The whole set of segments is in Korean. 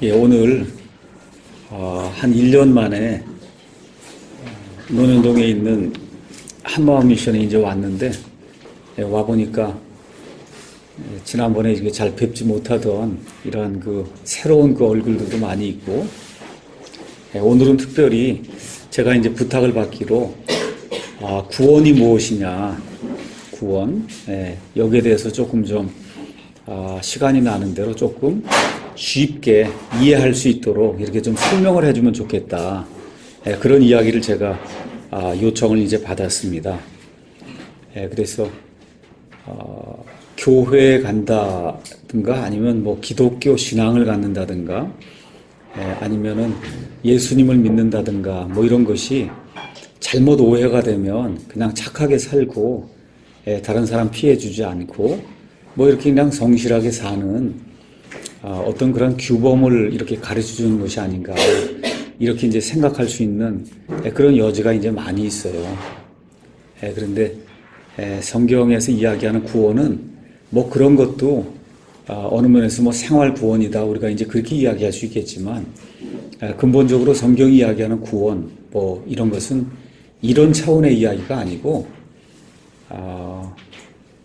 예, 오늘 한 1년 만에 논현동에 있는 한마음 미션에 이제 왔는데, 와보니까 지난번에 이게 잘 뵙지 못하던 이러한 그 새로운 그 얼굴들도 많이 있고, 오늘은 특별히 제가 이제 부탁을 받기로 구원이 무엇이냐, 구원, 여기에 대해서 조금 좀 시간이 나는 대로 조금 쉽게 이해할 수 있도록 이렇게 좀 설명을 해주면 좋겠다. 그런 이야기를 제가 요청을 이제 받았습니다. 그래서 교회에 간다든가 아니면 뭐 기독교 신앙을 갖는다든가 아니면은 예수님을 믿는다든가 뭐 이런 것이 잘못 오해가 되면 그냥 착하게 살고 다른 사람 피해 주지 않고 뭐 이렇게 그냥 성실하게 사는 어떤 그런 규범을 이렇게 가르쳐 주는 것이 아닌가 이렇게 이제 생각할 수 있는 그런 여지가 이제 많이 있어요. 그런데 성경에서 이야기하는 구원은 뭐 그런 것도 어느 면에서 뭐 생활 구원이다 우리가 이제 그렇게 이야기할 수 있겠지만 근본적으로 성경이 이야기하는 구원 뭐 이런 것은 이런 차원의 이야기가 아니고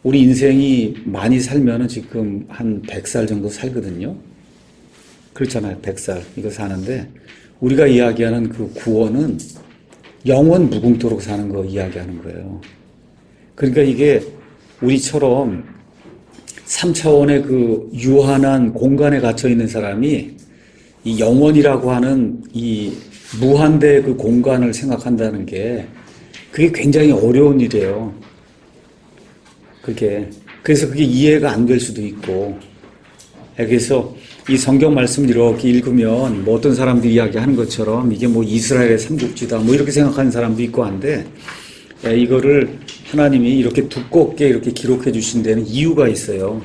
우리 인생이 많이 살면은 지금 한 100살 정도 살거든요. 그렇잖아요. 100살 이거 사는데 우리가 이야기하는 그 구원은 영원 무궁토록 사는 거 이야기하는 거예요. 그러니까 이게 우리처럼 3차원의 그 유한한 공간에 갇혀 있는 사람이 이 영원이라고 하는 이 무한대의 그 공간을 생각한다는 게 그게 굉장히 어려운 일이에요. 그래서 그게 이해가 안 될 수도 있고, 그래서 이 성경 말씀을 이렇게 읽으면 뭐 어떤 사람들이 이야기하는 것처럼 이게 뭐 이스라엘의 삼국지다 뭐 이렇게 생각하는 사람도 있고 한데, 이거를 하나님이 이렇게 두껍게 이렇게 기록해 주신 데는 이유가 있어요.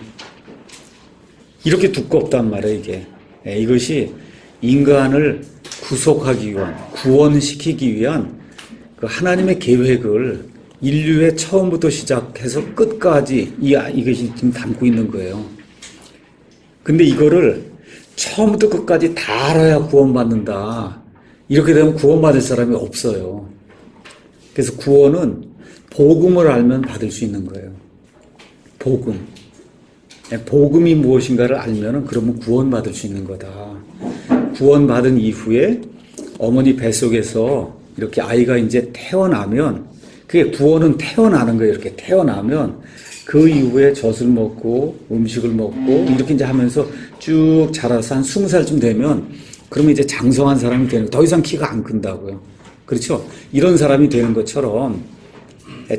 이렇게 두껍단 말이에요, 이게. 이것이 인간을 구속하기 위한, 구원시키기 위한 그 하나님의 계획을 인류의 처음부터 시작해서 끝까지 이것이 지금 담고 있는 거예요. 근데 이거를 처음부터 끝까지 다 알아야 구원받는다. 이렇게 되면 구원받을 사람이 없어요. 그래서 구원은 복음을 알면 받을 수 있는 거예요. 복음. 복음이 무엇인가를 알면은 그러면 구원받을 수 있는 거다. 구원받은 이후에 어머니 뱃속에서 이렇게 아이가 이제 태어나면 그게 구원은 태어나는 거예요. 이렇게 태어나면 그 이후에 젖을 먹고 음식을 먹고 이렇게 이제 하면서 쭉 자라서 한 20살쯤 되면 그러면 이제 장성한 사람이 되는 거예요. 더 이상 키가 안 큰다고요. 그렇죠? 이런 사람이 되는 것처럼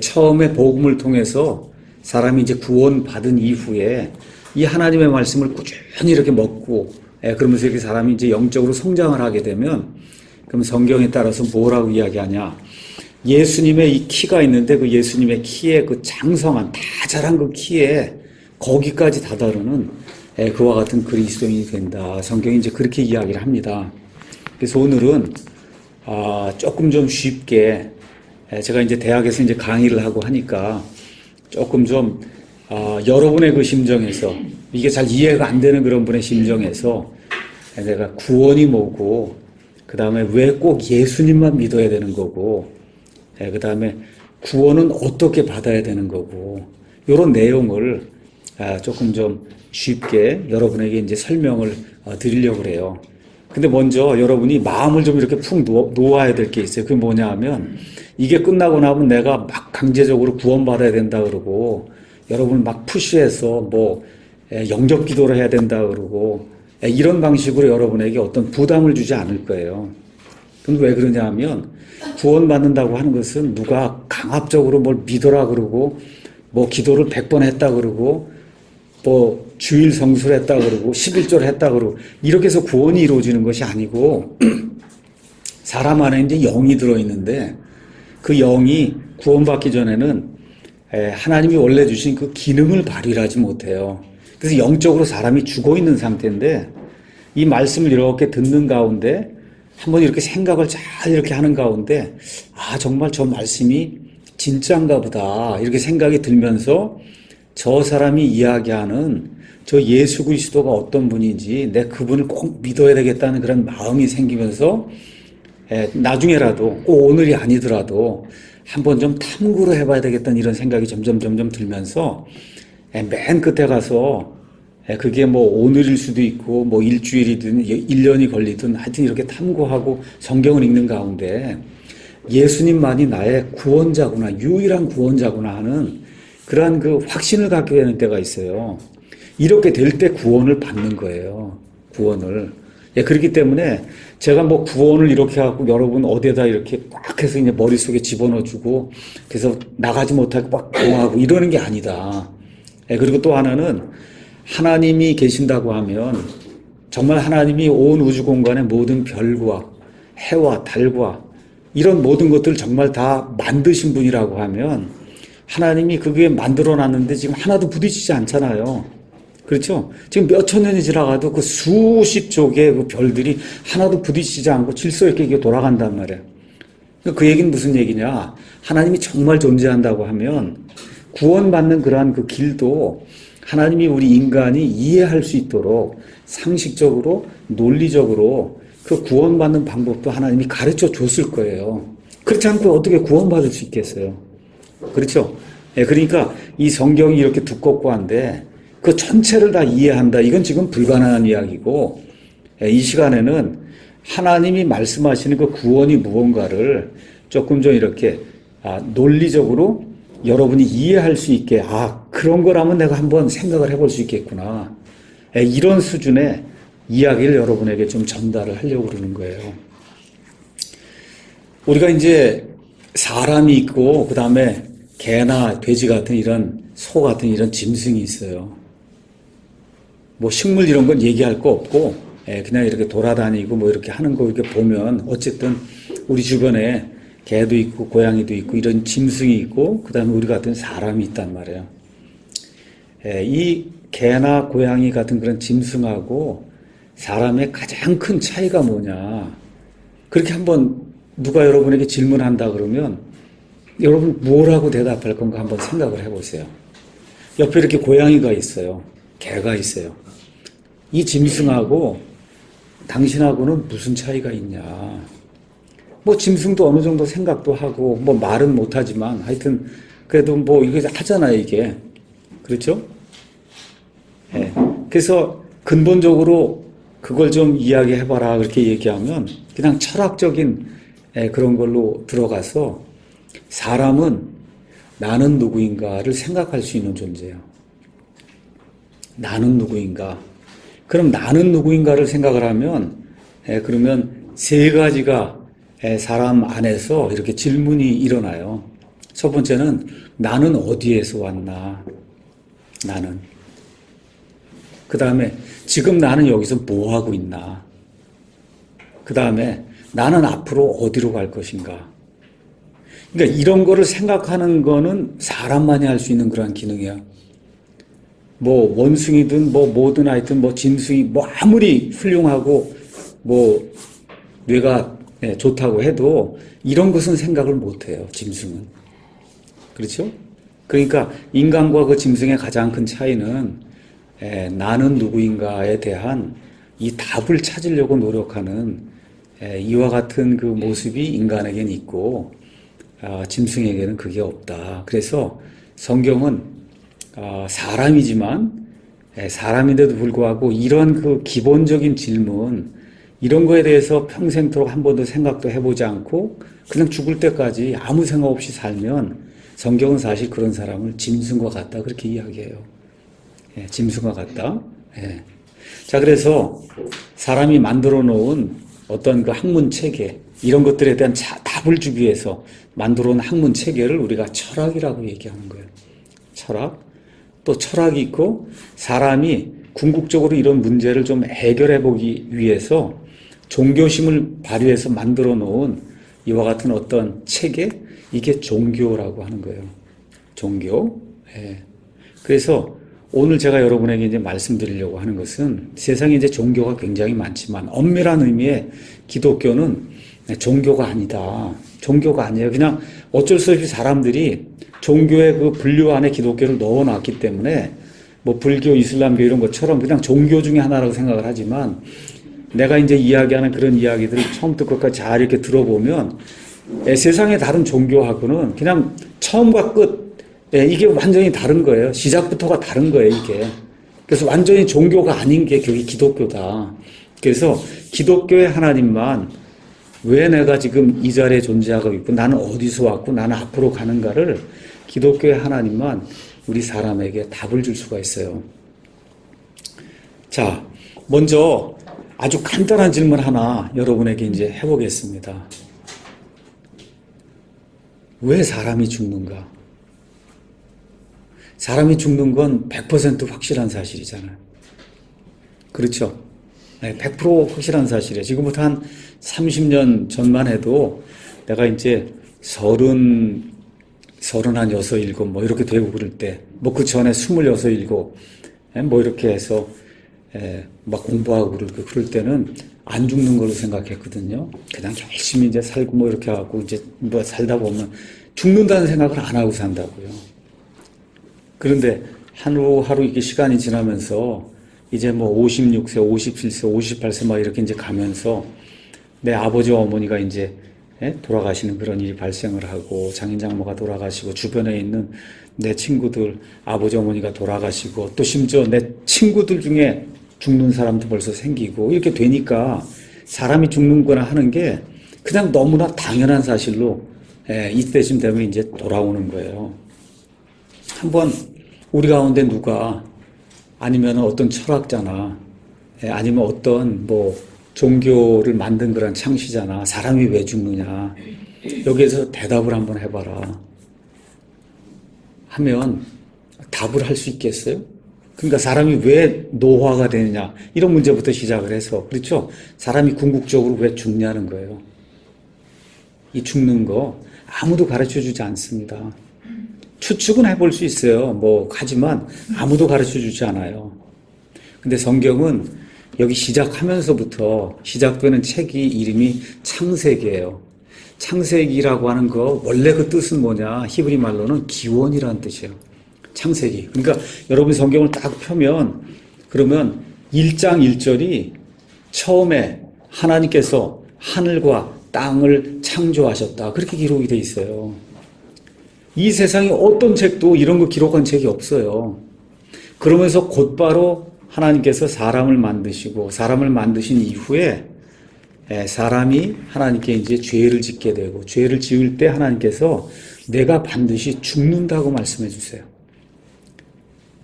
처음에 복음을 통해서 사람이 이제 구원받은 이후에 이 하나님의 말씀을 꾸준히 이렇게 먹고 그러면서 이렇게 사람이 이제 영적으로 성장을 하게 되면 그럼 성경에 따라서 뭐라고 이야기하냐? 예수님의 이 키가 있는데 그 예수님의 키에 그 장성한 다 자란 그 키에 거기까지 다다르는 그와 같은 그리스도인이 된다. 성경이 이제 그렇게 이야기를 합니다. 그래서 오늘은 조금 좀 쉽게 제가 이제 대학에서 이제 강의를 하고 하니까 조금 좀 여러분의 그 심정에서 이게 잘 이해가 안 되는 그런 분의 심정에서 내가 구원이 뭐고 그 다음에 왜 꼭 예수님만 믿어야 되는 거고 그 다음에 구원은 어떻게 받아야 되는 거고 이런 내용을 조금 좀 쉽게 여러분에게 이제 설명을 드리려고 그래요. 근데 먼저 여러분이 마음을 좀 이렇게 푹 놓아야 될 게 있어요. 그게 뭐냐 하면 이게 끝나고 나면 내가 막 강제적으로 구원받아야 된다 그러고 여러분을 막 푸시해서 뭐 영접 기도를 해야 된다 그러고 이런 방식으로 여러분에게 어떤 부담을 주지 않을 거예요. 그럼 왜 그러냐 하면 구원받는다고 하는 것은 누가 강압적으로 뭘 믿어라 그러고 뭐 기도를 100번 했다 그러고 뭐 주일 성수를 했다 그러고 11조를 했다 그러고 이렇게 해서 구원이 이루어지는 것이 아니고 사람 안에 이제 영이 들어있는데 그 영이 구원받기 전에는 하나님이 원래 주신 그 기능을 발휘하지 못해요. 그래서 영적으로 사람이 죽어 있는 상태인데 이 말씀을 이렇게 듣는 가운데 한번 이렇게 생각을 잘 이렇게 하는 가운데 정말 저 말씀이 진짜인가 보다 이렇게 생각이 들면서 저 사람이 이야기하는 저 예수 그리스도가 어떤 분인지 내 그분을 꼭 믿어야 되겠다는 그런 마음이 생기면서 나중에라도 꼭 오늘이 아니더라도 한번 좀 탐구를 해봐야 되겠다는 이런 생각이 점점 들면서 맨 끝에 가서 그게 뭐 오늘일 수도 있고 뭐 일주일이든 1년이 걸리든 하여튼 이렇게 탐구하고 성경을 읽는 가운데 예수님만이 나의 구원자구나, 유일한 구원자구나 하는 그러한 그 확신을 갖게 되는 때가 있어요. 이렇게 될 때 구원을 받는 거예요. 구원을. 그렇기 때문에 제가 뭐 구원을 이렇게 하고 여러분 어디에다 이렇게 꽉 해서 이제 머릿속에 집어넣어주고 그래서 나가지 못하게 꽉 보호하고 이러는 게 아니다. 그리고 또 하나는 하나님이 계신다고 하면 정말 하나님이 온 우주 공간의 모든 별과 해와 달과 이런 모든 것들을 정말 다 만드신 분이라고 하면 하나님이 그게 만들어 놨는데 지금 하나도 부딪히지 않잖아요. 그렇죠? 지금 몇천 년이 지나가도 그 수십 족의 그 별들이 하나도 부딪히지 않고 질서 있게 이게 돌아간단 말이에요. 그 얘기는 무슨 얘기냐? 하나님이 정말 존재한다고 하면 구원받는 그러한 그 길도 하나님이 우리 인간이 이해할 수 있도록 상식적으로, 논리적으로 그 구원받는 방법도 하나님이 가르쳐 줬을 거예요. 그렇지 않고 어떻게 구원받을 수 있겠어요? 그렇죠? 그러니까 이 성경이 이렇게 두껍고 한데 그 전체를 다 이해한다. 이건 지금 불가능한 이야기고 이 시간에는 하나님이 말씀하시는 그 구원이 무언가를 조금 좀 이렇게 논리적으로 여러분이 이해할 수 있게 그런 거라면 내가 한번 생각을 해볼 수 있겠구나. 이런 수준의 이야기를 여러분에게 좀 전달을 하려고 그러는 거예요. 우리가 이제 사람이 있고 그 다음에 개나 돼지 같은 이런 소 같은 이런 짐승이 있어요. 뭐 식물 이런 건 얘기할 거 없고 그냥 이렇게 돌아다니고 뭐 이렇게 하는 거 이렇게 보면 어쨌든 우리 주변에 개도 있고 고양이도 있고 이런 짐승이 있고 그 다음에 우리 같은 사람이 있단 말이에요. 이 개나 고양이 같은 그런 짐승하고 사람의 가장 큰 차이가 뭐냐. 그렇게 한번 누가 여러분에게 질문한다 그러면 여러분 뭐라고 대답할 건가 한번 생각을 해보세요. 옆에 이렇게 고양이가 있어요. 개가 있어요. 이 짐승하고 당신하고는 무슨 차이가 있냐. 뭐 짐승도 어느 정도 생각도 하고 뭐 말은 못하지만 하여튼 그래도 뭐 이거 하잖아요 이게. 그렇죠? 그래서 근본적으로 그걸 좀 이야기해봐라 그렇게 얘기하면 그냥 철학적인 그런 걸로 들어가서 사람은 나는 누구인가를 생각할 수 있는 존재예요. 나는 누구인가. 그럼 나는 누구인가를 생각을 하면 그러면 세 가지가 사람 안에서 이렇게 질문이 일어나요. 첫 번째는 나는 어디에서 왔나. 나는. 그 다음에 지금 나는 여기서 뭐 하고 있나. 그 다음에 나는 앞으로 어디로 갈 것인가. 그러니까 이런 거를 생각하는 거는 사람만이 할 수 있는 그런 기능이야. 뭐 원숭이든 뭐 뭐든 하여튼 뭐 짐승이 뭐 아무리 훌륭하고 뭐 뇌가 좋다고 해도 이런 것은 생각을 못 해요. 짐승은. 그렇죠? 그러니까 인간과 그 짐승의 가장 큰 차이는 나는 누구인가에 대한 이 답을 찾으려고 노력하는 이와 같은 그 모습이 인간에게는 있고 짐승에게는 그게 없다. 그래서 성경은 사람이지만 사람인데도 불구하고 이런 그 기본적인 질문 이런 거에 대해서 평생토록 한 번도 생각도 해보지 않고 그냥 죽을 때까지 아무 생각 없이 살면 성경은 사실 그런 사람을 짐승과 같다 그렇게 이야기해요. 짐승과 같다. 자, 그래서 사람이 만들어 놓은 어떤 그 학문 체계 이런 것들에 대한 답을 주기 위해서 만들어 놓은 학문 체계를 우리가 철학이라고 얘기하는 거예요. 철학. 또 철학이 있고 사람이 궁극적으로 이런 문제를 좀 해결해 보기 위해서 종교심을 발휘해서 만들어 놓은 이와 같은 어떤 체계 이게 종교라고 하는 거예요. 종교. 그래서 오늘 제가 여러분에게 이제 말씀드리려고 하는 것은 세상에 이제 종교가 굉장히 많지만 엄밀한 의미의 기독교는 종교가 아니다. 종교가 아니에요. 그냥 어쩔 수 없이 사람들이 종교의 그 분류 안에 기독교를 넣어놨기 때문에 뭐 불교, 이슬람교 이런 것처럼 그냥 종교 중에 하나라고 생각을 하지만 내가 이제 이야기하는 그런 이야기들을 처음부터 끝까지 잘 이렇게 들어보면 세상의 다른 종교하고는 그냥 처음과 끝, 이게 완전히 다른 거예요. 시작부터가 다른 거예요, 이게. 그래서 완전히 종교가 아닌 게 여기 기독교다. 그래서 기독교의 하나님만 왜 내가 지금 이 자리에 존재하고 있고 나는 어디서 왔고 나는 앞으로 가는가를 기독교의 하나님만 우리 사람에게 답을 줄 수가 있어요. 자, 먼저 아주 간단한 질문 하나 여러분에게 이제 해보겠습니다. 왜 사람이 죽는가? 사람이 죽는 건 100% 확실한 사실이잖아요. 그렇죠? 100% 확실한 사실이에요. 지금부터 한 30년 전만 해도 내가 이제 36, 7, 뭐 이렇게 되고 그럴 때, 뭐 그 전에 26, 7, 뭐 이렇게 해서 막 공부하고 그럴 때는 안 죽는 걸로 생각했거든요. 그냥 열심히 이제 살고 뭐 이렇게 하고 이제 뭐 살다 보면 죽는다는 생각을 안 하고 산다고요. 그런데 하루하루 이게 시간이 지나면서 이제 뭐 56세, 57세, 58세 막 이렇게 이제 가면서 내 아버지와 어머니가 이제 돌아가시는 그런 일이 발생을 하고 장인 장모가 돌아가시고 주변에 있는 내 친구들 아버지 어머니가 돌아가시고 또 심지어 내 친구들 중에 죽는 사람도 벌써 생기고 이렇게 되니까 사람이 죽는구나 하는 게 그냥 너무나 당연한 사실로 이때쯤 되면 이제 돌아오는 거예요. 한번 우리 가운데 누가 아니면 어떤 철학자나 아니면 어떤 뭐 종교를 만든 그런 창시자나 사람이 왜 죽느냐 여기에서 대답을 한번 해봐라 하면 답을 할 수 있겠어요? 그러니까 사람이 왜 노화가 되느냐 이런 문제부터 시작을 해서 그렇죠? 사람이 궁극적으로 왜 죽냐는 거예요. 이 죽는 거 아무도 가르쳐주지 않습니다. 추측은 해볼 수 있어요. 뭐 하지만 아무도 가르쳐주지 않아요. 근데 성경은 여기 시작하면서부터 시작되는 책이 이름이 창세기예요. 창세기라고 하는 거 원래 그 뜻은 뭐냐? 히브리 말로는 기원이라는 뜻이에요. 창세기. 그러니까 여러분 성경을 딱 펴면 그러면 1장 1절이 처음에 하나님께서 하늘과 땅을 창조하셨다. 그렇게 기록이 돼 있어요. 이 세상에 어떤 책도 이런 거 기록한 책이 없어요. 그러면서 곧바로 하나님께서 사람을 만드시고 사람을 만드신 이후에 사람이 하나님께 이제 죄를 짓게 되고 죄를 지을 때 하나님께서 내가 반드시 죽는다고 말씀해 주세요.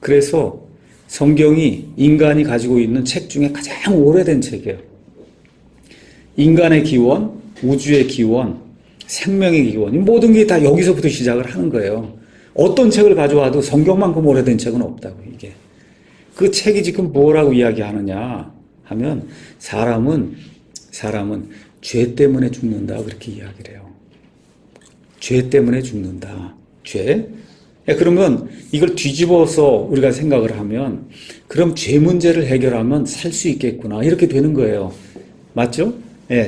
그래서 성경이 인간이 가지고 있는 책 중에 가장 오래된 책이에요. 인간의 기원, 우주의 기원, 생명의 기원, 이 모든 게 다 여기서부터 시작을 하는 거예요. 어떤 책을 가져와도 성경만큼 오래된 책은 없다고 이게. 그 책이 지금 뭐라고 이야기하느냐 하면 사람은 죄 때문에 죽는다 그렇게 이야기를 해요. 죄 때문에 죽는다. 죄? 그러면 이걸 뒤집어서 우리가 생각을 하면 그럼 죄 문제를 해결하면 살 수 있겠구나 이렇게 되는 거예요. 맞죠?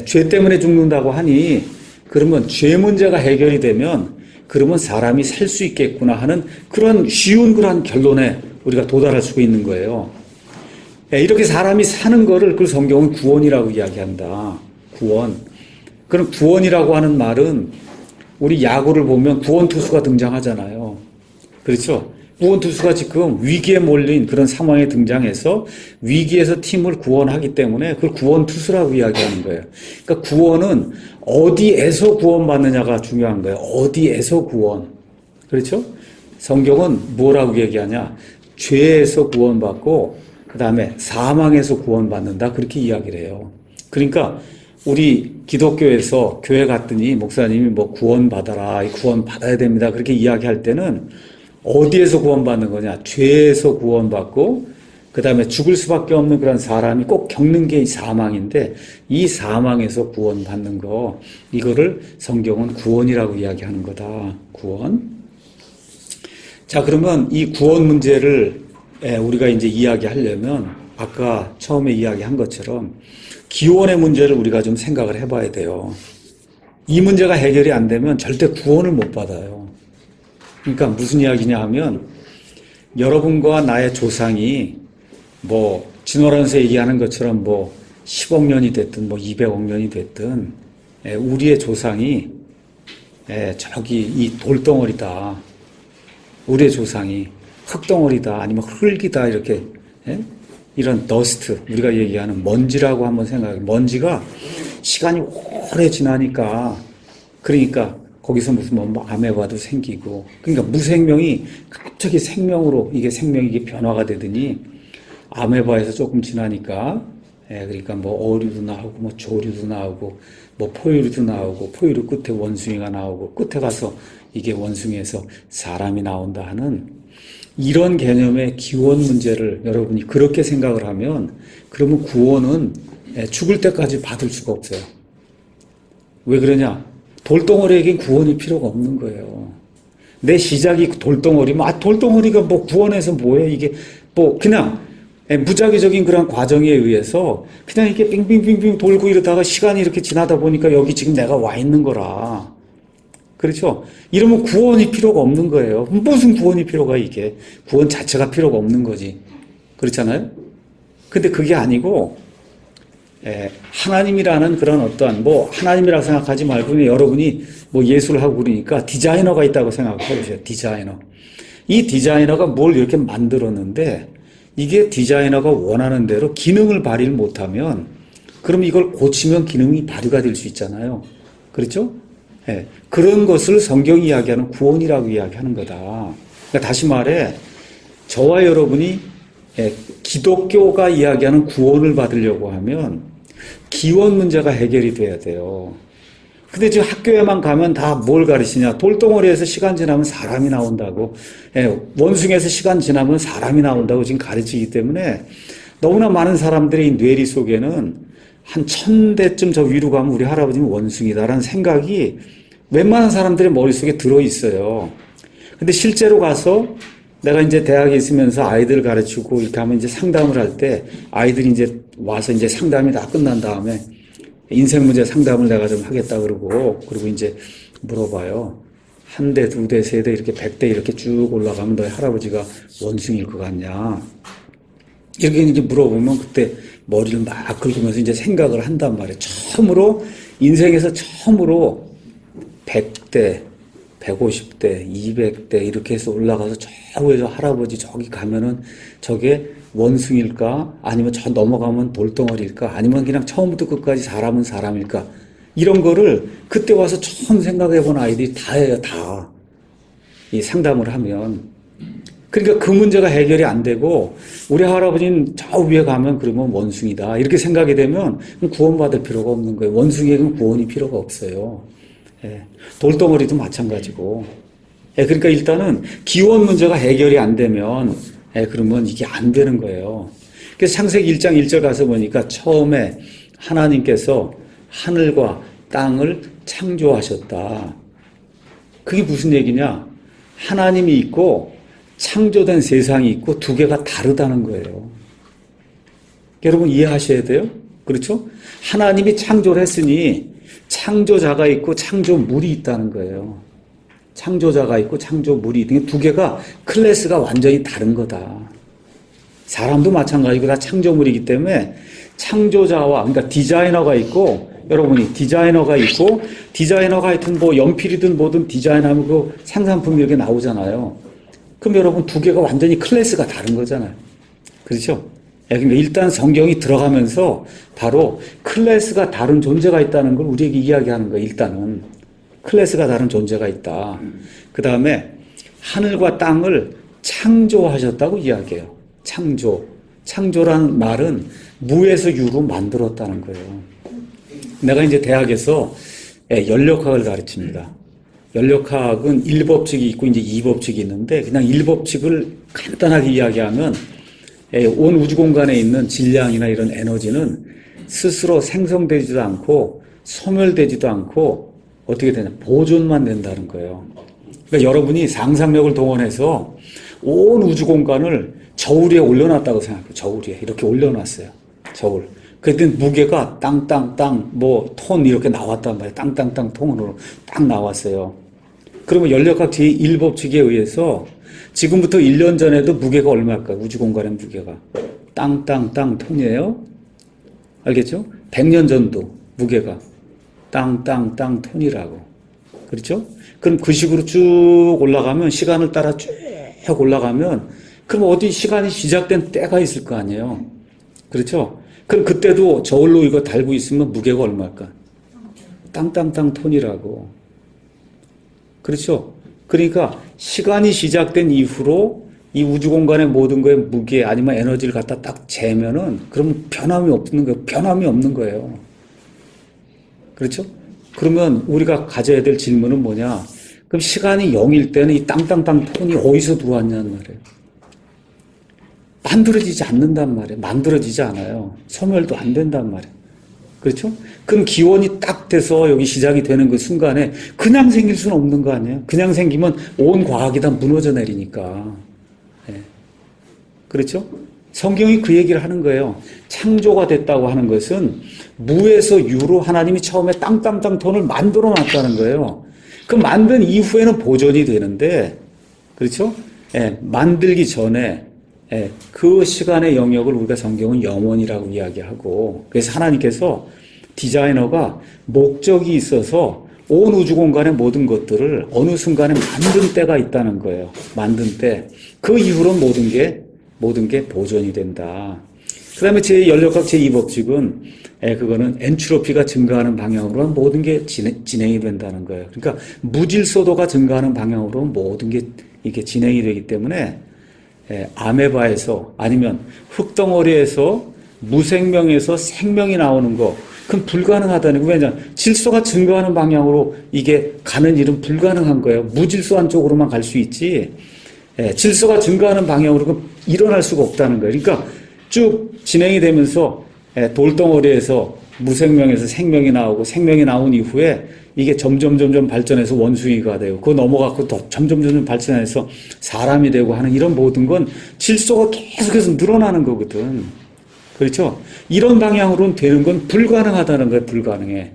죄 때문에 죽는다고 하니 그러면 죄 문제가 해결이 되면 그러면 사람이 살 수 있겠구나 하는 그런 쉬운 그런 결론에 우리가 도달할 수가 있는 거예요. 이렇게 사람이 사는 거를 그 성경은 구원이라고 이야기한다. 구원. 그럼 구원이라고 하는 말은 우리 야구를 보면 구원투수가 등장하잖아요. 그렇죠? 구원투수가 지금 위기에 몰린 그런 상황에 등장해서 위기에서 팀을 구원하기 때문에 그걸 구원투수라고 이야기하는 거예요. 그러니까 구원은 어디에서 구원받느냐가 중요한 거예요. 어디에서 구원. 그렇죠? 성경은 뭐라고 얘기하냐? 죄에서 구원받고 그 다음에 사망에서 구원받는다. 그렇게 이야기를 해요. 그러니까 우리 기독교에서 교회 갔더니 목사님이 뭐 구원받아라, 구원받아야 됩니다. 그렇게 이야기할 때는 어디에서 구원받는 거냐? 죄에서 구원받고 그 다음에 죽을 수밖에 없는 그런 사람이 꼭 겪는 게 이 사망인데 이 사망에서 구원받는 거 이거를 성경은 구원이라고 이야기하는 거다. 구원. 자, 그러면 이 구원 문제를 우리가 이제 이야기하려면 아까 처음에 이야기한 것처럼 기원의 문제를 우리가 좀 생각을 해봐야 돼요. 이 문제가 해결이 안 되면 절대 구원을 못 받아요. 그러니까 무슨 이야기냐 하면 여러분과 나의 조상이 뭐 진화론에서 얘기하는 것처럼 뭐 10억 년이 됐든 뭐 200억 년이 됐든 우리의 조상이 저기 이 돌덩어리다. 우리의 조상이 흙덩어리다 아니면 흙이다 이렇게 이런 더스트 우리가 얘기하는 먼지라고 한번 생각해. 먼지가 시간이 오래 지나니까 그러니까 거기서 무슨 뭐 아메바도 생기고 그러니까 무생명이 갑자기 생명으로 이게 생명이 이게 변화가 되더니 아메바에서 조금 지나니까 그러니까 뭐 어류도 나오고 뭐 조류도 나오고 뭐 포유류도 나오고 포유류 끝에 원숭이가 나오고 끝에 가서 이게 원숭이에서 사람이 나온다 하는 이런 개념의 기원 문제를 여러분이 그렇게 생각을 하면 그러면 구원은 죽을 때까지 받을 수가 없어요. 왜 그러냐? 돌덩어리에겐 구원이 필요가 없는 거예요. 내 시작이 돌덩어리면 돌덩어리가 뭐 구원해서 뭐해 이게 뭐 그냥 무작위적인 그런 과정에 의해서 그냥 이렇게 빙빙빙빙 돌고 이러다가 시간이 이렇게 지나다 보니까 여기 지금 내가 와 있는 거라. 그렇죠? 이러면 구원이 필요가 없는 거예요. 무슨 구원이 필요가 이게. 구원 자체가 필요가 없는 거지. 그렇잖아요? 근데 그게 아니고 하나님이라는 그런 어떠한 뭐 하나님이라고 생각하지 말고 여러분이 뭐 예술을 하고 그러니까 디자이너가 있다고 생각해 보세요. 디자이너. 이 디자이너가 뭘 이렇게 만들었는데 이게 디자이너가 원하는 대로 기능을 발휘를 못하면 그럼 이걸 고치면 기능이 발휘가 될 수 있잖아요. 그렇죠? 그런 것을 성경이 이야기하는 구원이라고 이야기하는 거다. 그러니까 다시 말해 저와 여러분이 기독교가 이야기하는 구원을 받으려고 하면 기원 문제가 해결이 돼야 돼요. 근데 지금 학교에만 가면 다 뭘 가르치냐. 돌덩어리에서 시간 지나면 사람이 나온다고. 원숭이에서 시간 지나면 사람이 나온다고 지금 가르치기 때문에 너무나 많은 사람들의 이 뇌리 속에는 한 1000대쯤 저 위로 가면 우리 할아버지는 원숭이다라는 생각이 웬만한 사람들의 머릿속에 들어있어요. 근데 실제로 가서 내가 이제 대학에 있으면서 아이들을 가르치고 이렇게 하면 이제 상담을 할 때 아이들이 이제 와서 이제 상담이 다 끝난 다음에 인생 문제 상담을 내가 좀 하겠다 그러고 그리고 이제 물어봐요. 한 대, 두 대, 세 대 이렇게 100대 이렇게 쭉 올라가면 너희 할아버지가 원숭이일 것 같냐? 이렇게 이제 물어보면 그때 머리를 막 긁으면서 이제 생각을 한단 말이에요. 처음으로 인생에서 처음으로 100대, 150대, 200대 이렇게 해서 올라가서 저 위에서 할아버지 저기 가면은 저게 원숭이일까? 아니면 저 넘어가면 돌덩어리일까? 아니면 그냥 처음부터 끝까지 사람은 사람일까? 이런 거를 그때 와서 처음 생각해 본 아이들이 다 해요, 다. 이 상담을 하면. 그러니까 그 문제가 해결이 안 되고 우리 할아버지는 저 위에 가면 그러면 원숭이다. 이렇게 생각이 되면 구원받을 필요가 없는 거예요. 원숭이에게는 구원이 필요가 없어요. 돌덩어리도 마찬가지고. 그러니까 일단은 기원 문제가 해결이 안 되면 그러면 이게 안 되는 거예요. 그래서 창세기 1장 1절 가서 보니까 처음에 하나님께서 하늘과 땅을 창조하셨다. 그게 무슨 얘기냐? 하나님이 있고 창조된 세상이 있고 두 개가 다르다는 거예요. 여러분 이해하셔야 돼요. 그렇죠? 하나님이 창조를 했으니 창조자가 있고 창조물이 있다는 거예요. 창조자가 있고 창조물이 있는 두 개가 클래스가 완전히 다른 거다. 사람도 마찬가지고 다 창조물이기 때문에 창조자와 그러니까 디자이너가 있고 여러분이 디자이너가 있고 디자이너가 하여튼 뭐 연필이든 뭐든 디자인하면 그 생산품이 이렇게 나오잖아요. 그럼 여러분 두 개가 완전히 클래스가 다른 거잖아요. 그렇죠? 그러니까 일단 성경이 들어가면서 바로 클래스가 다른 존재가 있다는 걸 우리에게 이야기하는 거예요. 일단은 클래스가 다른 존재가 있다. 그 다음에 하늘과 땅을 창조하셨다고 이야기해요. 창조라는 말은 무에서 유로 만들었다는 거예요. 내가 이제 대학에서 연력학을 가르칩니다. 연력학은 1법칙이 있고 이제 2법칙이 있는데 그냥 1법칙을 간단하게 이야기하면 온 우주 공간에 있는 질량이나 이런 에너지는 스스로 생성되지도 않고 소멸되지도 않고 어떻게 되냐 보존만 된다는 거예요. 그러니까 여러분이 상상력을 동원해서 온 우주 공간을 저울 위에 올려놨다고 생각해요. 저울 위에 이렇게 올려놨어요. 저울. 그때 무게가 땅땅땅 뭐 톤 이렇게 나왔단 말이에요. 땅땅땅 톤으로 딱 나왔어요. 그러면 연력학 제1법칙에 의해서 지금부터 1년 전에도 무게가 얼마일까요? 우주 공간의 무게가. 땅 톤이에요. 알겠죠? 100년 전도 무게가 땅 톤이라고. 그렇죠? 그럼 그 식으로 쭉 올라가면, 시간을 따라 쭉 올라가면, 그럼 어디 시간이 시작된 때가 있을 거 아니에요? 그렇죠? 그럼 그때도 저울로 이거 달고 있으면 무게가 얼마일까? 땅 톤이라고. 그렇죠? 그러니까 시간이 시작된 이후로 이 우주 공간의 모든 거에 무게 아니면 에너지를 갖다 딱 재면은 그러면 변함이 없는 거예요. 변함이 없는 거예요. 그렇죠? 그러면 우리가 가져야 될 질문은 뭐냐? 그럼 시간이 0일 때는 이 땅 톤이 어디서 들어왔냐는 말이에요. 만들어지지 않는단 말이에요. 만들어지지 않아요. 소멸도 안 된단 말이에요. 그렇죠? 그럼 기원이 딱 돼서 여기 시작이 되는 그 순간에 그냥 생길 수는 없는 거 아니에요? 그냥 생기면 온 과학이 다 무너져 내리니까. 네. 그렇죠? 성경이 그 얘기를 하는 거예요. 창조가 됐다고 하는 것은 무에서 유로 하나님이 처음에 땅 톤을 만들어 놨다는 거예요. 그 만든 이후에는 보존이 되는데, 그렇죠? 예, 만들기 전에 예, 그 시간의 영역을 우리가 성경은 영원이라고 이야기하고, 그래서 하나님께서 디자이너가 목적이 있어서 온 우주 공간의 모든 것들을 어느 순간에 만든 때가 있다는 거예요. 만든 때. 그 이후로 모든 게 보존이 된다. 그 다음에 제 연력학 제2법칙은 그거는 엔트로피가 증가하는 방향으로 모든 게 진행이 된다는 거예요. 그러니까 무질서도가 증가하는 방향으로 모든 게 이게 진행이 되기 때문에 아메바에서 아니면 흙덩어리에서 무생명에서 생명이 나오는 거, 그건 불가능하다는 거예요. 왜냐하면 질소가 증가하는 방향으로 이게 가는 일은 불가능한 거예요. 무질서한 쪽으로만 갈 수 있지, 질소가 증가하는 방향으로 일어날 수가 없다는 거예요. 그러니까 쭉 진행이 되면서 돌덩어리에서 무생명에서 생명이 나오고, 생명이 나온 이후에 이게 점점 발전해서 원숭이가 되고, 그거 넘어가고 또 점점 발전해서 사람이 되고 하는 이런 모든 건 질소가 계속해서 늘어나는 거거든. 그렇죠? 이런 방향으로는 되는 건 불가능하다는 거예요. 불가능해.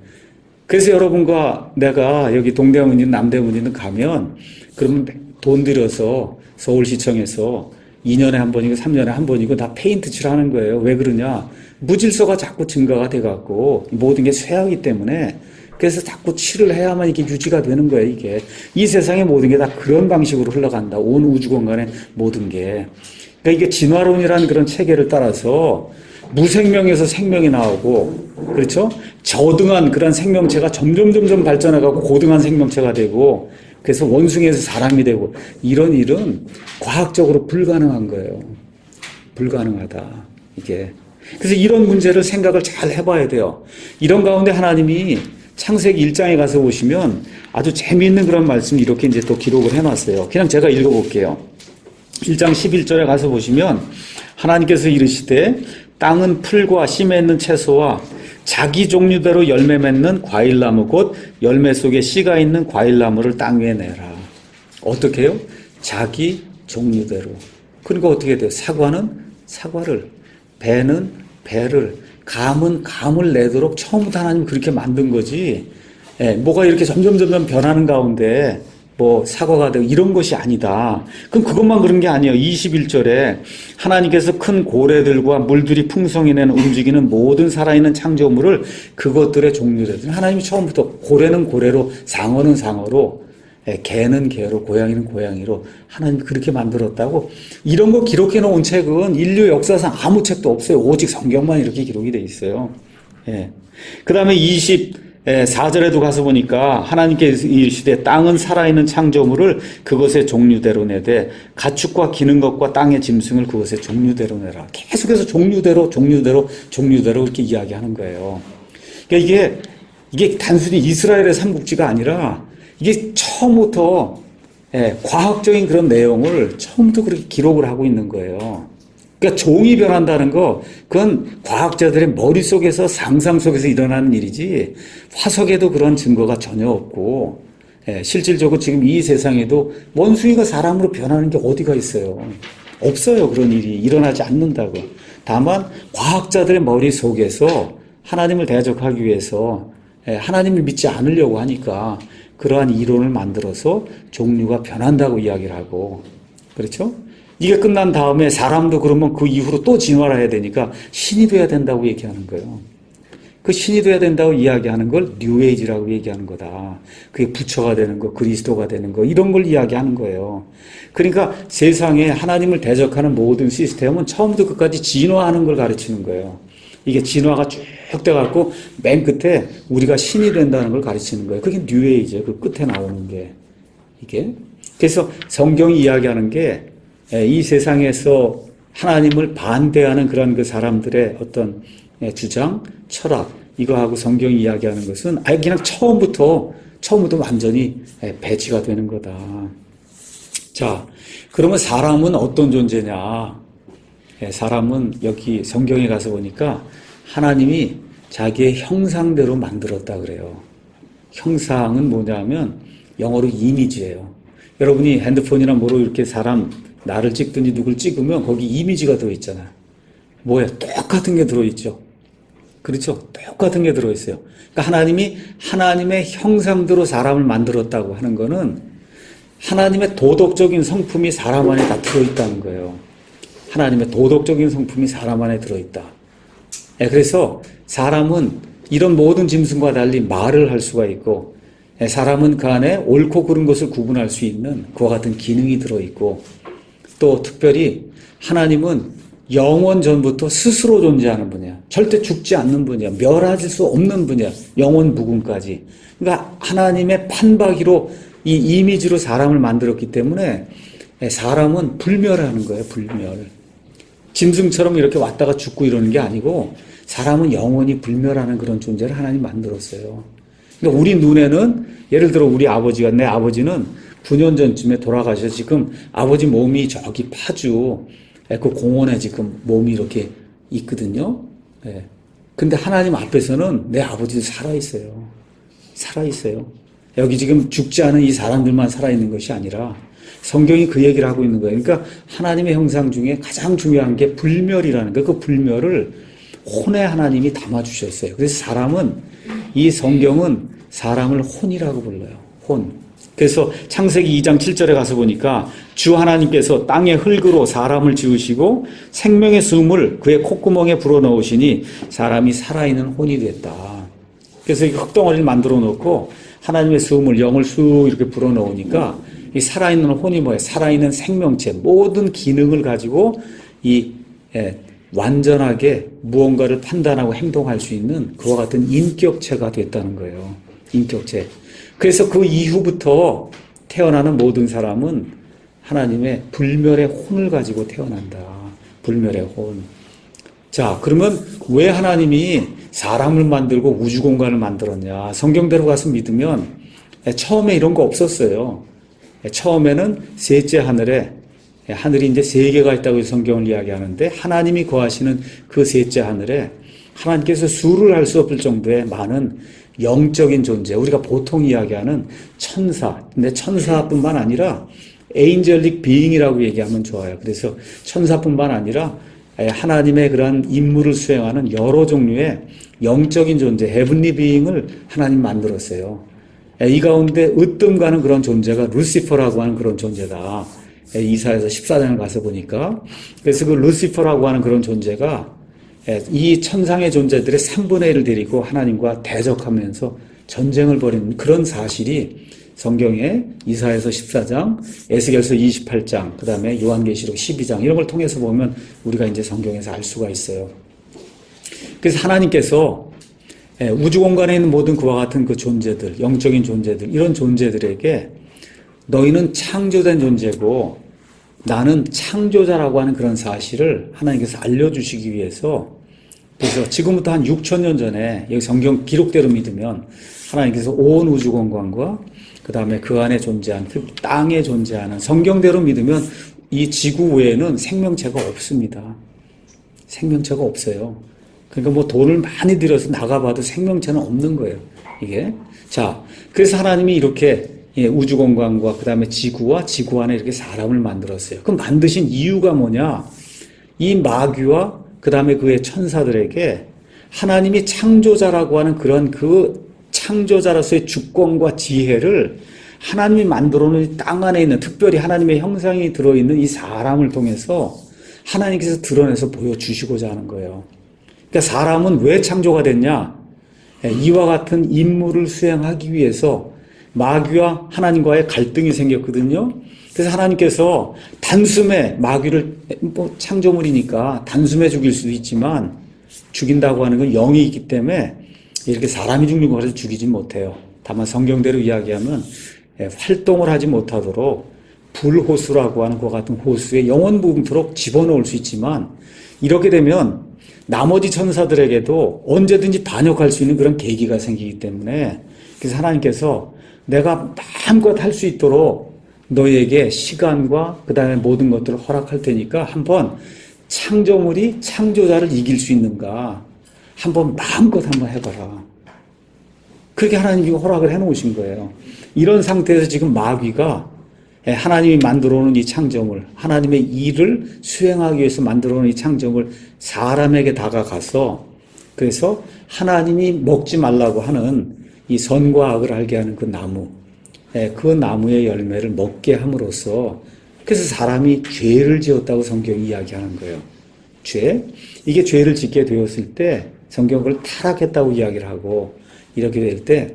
그래서 여러분과 내가 여기 동대문이든 남대문이든 가면, 그러면 돈 들여서 서울시청에서 2년에 한 번이고 3년에 한 번이고 다 페인트 칠하는 거예요. 왜 그러냐? 무질서가 자꾸 증가가 돼갖고 모든 게 쇠하기 때문에, 그래서 자꾸 칠을 해야만 이게 유지가 되는 거예요. 이게 이 세상의 모든 게 다 그런 방식으로 흘러간다. 온 우주 공간의 모든 게. 그러니까 이게 진화론이라는 그런 체계를 따라서 무생명에서 생명이 나오고, 그렇죠? 저등한 그런 생명체가 점점 발전해가고 고등한 생명체가 되고, 그래서 원숭이에서 사람이 되고, 이런 일은 과학적으로 불가능한 거예요. 불가능하다. 이게. 그래서 이런 문제를 생각을 잘 해봐야 돼요. 이런 가운데 하나님이 창세기 1장에 가서 보시면 아주 재미있는 그런 말씀 이렇게 이제 또 기록을 해놨어요. 그냥 제가 읽어볼게요. 1장 11절에 가서 보시면 하나님께서 이르시되 땅은 풀과 씨 맺는 채소와 자기 종류대로 열매 맺는 과일나무 곧 열매 속에 씨가 있는 과일나무를 땅 위에 내라. 어떻게 해요? 자기 종류대로. 그러니까 어떻게 돼요? 사과는 사과를, 배는 배를, 감은 감을 내도록 처음부터 하나님 그렇게 만든 거지. 뭐가 이렇게 점점 변하는 가운데 뭐 사과가 되고 이런 것이 아니다. 그럼 그것만 그런 게 아니에요. 21절에 하나님께서 큰 고래들과 물들이 풍성히 내는 움직이는 모든 살아있는 창조물을 그것들의 종류대로. 하나님이 처음부터 고래는 고래로, 상어는 상어로, 개는 개로, 고양이는 고양이로 하나님이 그렇게 만들었다고. 이런 거 기록해 놓은 책은 인류 역사상 아무 책도 없어요. 오직 성경만 이렇게 기록이 돼 있어요. 그 다음에 24절에도 가서 보니까 하나님께서 이르시되 땅은 살아있는 창조물을 그것의 종류대로 내되 가축과 기는 것과 땅의 짐승을 그것의 종류대로 내라. 계속해서 종류대로 이렇게 이야기하는 거예요. 그러니까 이게 단순히 이스라엘의 삼국지가 아니라 이게 처음부터 과학적인 그런 내용을 처음부터 그렇게 기록을 하고 있는 거예요. 그러니까 종이 변한다는 거, 그건 과학자들의 머릿속에서 상상 속에서 일어나는 일이지 화석에도 그런 증거가 전혀 없고, 실질적으로 지금 이 세상에도 원숭이가 사람으로 변하는 게 어디가 있어요. 없어요. 그런 일이 일어나지 않는다고. 다만 과학자들의 머릿속에서 하나님을 대적하기 위해서 하나님을 믿지 않으려고 하니까 그러한 이론을 만들어서 종류가 변한다고 이야기를 하고, 그렇죠? 이게 끝난 다음에 사람도 그러면 그 이후로 또 진화를 해야 되니까 신이 돼야 된다고 얘기하는 거예요. 그 신이 돼야 된다고 이야기하는 걸 뉴에이지라고 얘기하는 거다. 그게 부처가 되는 거, 그리스도가 되는 거, 이런 걸 이야기하는 거예요. 그러니까 세상에 하나님을 대적하는 모든 시스템은 처음부터 끝까지 진화하는 걸 가르치는 거예요. 이게 진화가 쭉 돼갖고 맨 끝에 우리가 신이 된다는 걸 가르치는 거예요. 그게 뉴에이지예요. 그 끝에 나오는 게. 이게. 그래서 성경이 이야기하는 게 이 세상에서 하나님을 반대하는 그런 그 사람들의 어떤 주장, 철학, 이거하고 성경이 이야기하는 것은 아예 그냥 처음부터 완전히 배치가 되는 거다. 자, 그러면 사람은 어떤 존재냐? 사람은 여기 성경에 가서 보니까 하나님이 자기의 형상대로 만들었다 그래요. 형상은 뭐냐면 영어로 이미지예요. 여러분이 핸드폰이나 뭐로 이렇게 사람 나를 찍든지 누굴 찍으면 거기 이미지가 들어있잖아요. 뭐야? 똑같은 게 들어있죠. 그렇죠? 똑같은 게 들어있어요. 그러니까 하나님이 하나님의 형상대로 사람을 만들었다고 하는 거는 하나님의 도덕적인 성품이 사람 안에 다 들어있다는 거예요. 하나님의 도덕적인 성품이 사람 안에 들어있다. 그래서 사람은 이런 모든 짐승과 달리 말을 할 수가 있고, 사람은 그 안에 옳고 그른 것을 구분할 수 있는 그와 같은 기능이 들어있고, 또 특별히 하나님은 영원 전부터 스스로 존재하는 분이야. 절대 죽지 않는 분이야. 멸하질 수 없는 분이야. 영원 무궁까지. 그러니까 하나님의 판박이로 이 이미지로 사람을 만들었기 때문에 사람은 불멸하는 거예요. 불멸. 짐승처럼 이렇게 왔다가 죽고 이러는 게 아니고 사람은 영원히 불멸하는 그런 존재를 하나님 만들었어요. 그러니까 우리 눈에는 예를 들어 우리 아버지가 내 아버지는 9년 전쯤에 돌아가셔서 지금 아버지 몸이 저기 파주 그 공원에 지금 몸이 이렇게 있거든요. 근데 하나님 앞에서는 내 아버지도 살아있어요. 살아있어요. 여기 지금 죽지 않은 이 사람들만 살아있는 것이 아니라 성경이 그 얘기를 하고 있는 거예요. 그러니까 하나님의 형상 중에 가장 중요한 게 불멸이라는 거예요. 그 불멸을 혼에 하나님이 담아주셨어요. 그래서 사람은, 이 성경은 사람을 혼이라고 불러요. 혼. 그래서 창세기 2장 7절에 가서 보니까 주 하나님께서 땅의 흙으로 사람을 지으시고 생명의 숨을 그의 콧구멍에 불어넣으시니 사람이 살아있는 혼이 됐다. 그래서 이 흙덩어리를 만들어 놓고 하나님의 숨을, 영을 쑥 이렇게 불어넣으니까 이 살아있는 혼이 뭐예요? 살아있는 생명체, 모든 기능을 가지고 이 완전하게 무언가를 판단하고 행동할 수 있는 그와 같은 인격체가 됐다는 거예요. 인격체. 그래서 그 이후부터 태어나는 모든 사람은 하나님의 불멸의 혼을 가지고 태어난다. 불멸의 혼. 자, 그러면 왜 하나님이 사람을 만들고 우주 공간을 만들었냐? 성경대로 가서 믿으면 처음에 이런 거 없었어요. 처음에는 셋째 하늘에, 하늘이 이제 세 개가 있다고 성경을 이야기하는데 하나님이 거하시는 그 셋째 하늘에 하나님께서 수를 할 수 없을 정도의 많은 영적인 존재, 우리가 보통 이야기하는 천사, 근데 천사뿐만 아니라 에인젤릭 비잉이라고 얘기하면 좋아요. 그래서 천사뿐만 아니라 하나님의 그러한 임무를 수행하는 여러 종류의 영적인 존재, 헤븐리 비잉을 하나님 만들었어요. 이 가운데 으뜸 가는 그런 존재가 루시퍼라고 하는 그런 존재다. 이사야서 14장을 가서 보니까. 그래서 그 루시퍼라고 하는 그런 존재가 이 천상의 존재들의 3분의 1을 데리고 하나님과 대적하면서 전쟁을 벌이는 그런 사실이 성경에 이사야서 14장, 에스겔서 28장, 그 다음에 요한계시록 12장 이런 걸 통해서 보면 우리가 이제 성경에서 알 수가 있어요. 그래서 하나님께서 우주 공간에 있는 모든 그와 같은 그 존재들, 영적인 존재들, 이런 존재들에게 너희는 창조된 존재고 나는 창조자라고 하는 그런 사실을 하나님께서 알려주시기 위해서, 그래서 지금부터 한 6,000년 전에 여기 성경 기록대로 믿으면 하나님께서 온 우주 공간과 그 다음에 그 안에 존재한 그 땅에 존재하는, 성경대로 믿으면 이 지구 외에는 생명체가 없습니다. 생명체가 없어요. 그러니까 뭐 돈을 많이 들여서 나가봐도 생명체는 없는 거예요. 이게. 자, 그래서 하나님이 이렇게 우주 공간과 그 다음에 지구와 지구 안에 이렇게 사람을 만들었어요. 그럼 만드신 이유가 뭐냐? 이 마귀와 그 다음에 그의 천사들에게 하나님이 창조자라고 하는 그런 그 창조자로서의 주권과 지혜를 하나님이 만들어 놓은 땅 안에 있는, 특별히 하나님의 형상이 들어있는 이 사람을 통해서 하나님께서 드러내서 보여주시고자 하는 거예요. 그러니까 사람은 왜 창조가 됐냐? 이와 같은 임무를 수행하기 위해서 마귀와 하나님과의 갈등이 생겼거든요. 그래서 하나님께서 단숨에 마귀를, 창조물이니까 단숨에 죽일 수도 있지만 죽인다고 하는 건 영이 있기 때문에 이렇게 사람이 죽는 것을 죽이지 못해요. 다만 성경대로 이야기하면 활동을 하지 못하도록 불호수라고 하는 것 같은 호수에 영원무궁토록 집어넣을 수 있지만, 이렇게 되면 나머지 천사들에게도 언제든지 반역할 수 있는 그런 계기가 생기기 때문에, 그래서 하나님께서 내가 마음껏 할 수 있도록 너희에게 시간과 그 다음에 모든 것들을 허락할 테니까 한번 창조물이 창조자를 이길 수 있는가 한번 마음껏 한번 해봐라. 그렇게 하나님이 허락을 해놓으신 거예요. 이런 상태에서 지금 마귀가 하나님이 만들어 놓은 이 창조물, 하나님의 일을 수행하기 위해서 만들어 놓은 이 창조물 사람에게 다가가서, 그래서 하나님이 먹지 말라고 하는 이 선과 악을 알게 하는 그 나무, 그 나무의 열매를 먹게 함으로써, 그래서 사람이 죄를 지었다고 성경이 이야기하는 거예요. 죄? 이게 죄를 짓게 되었을 때 성경은 그걸 타락했다고 이야기를 하고, 이렇게 될 때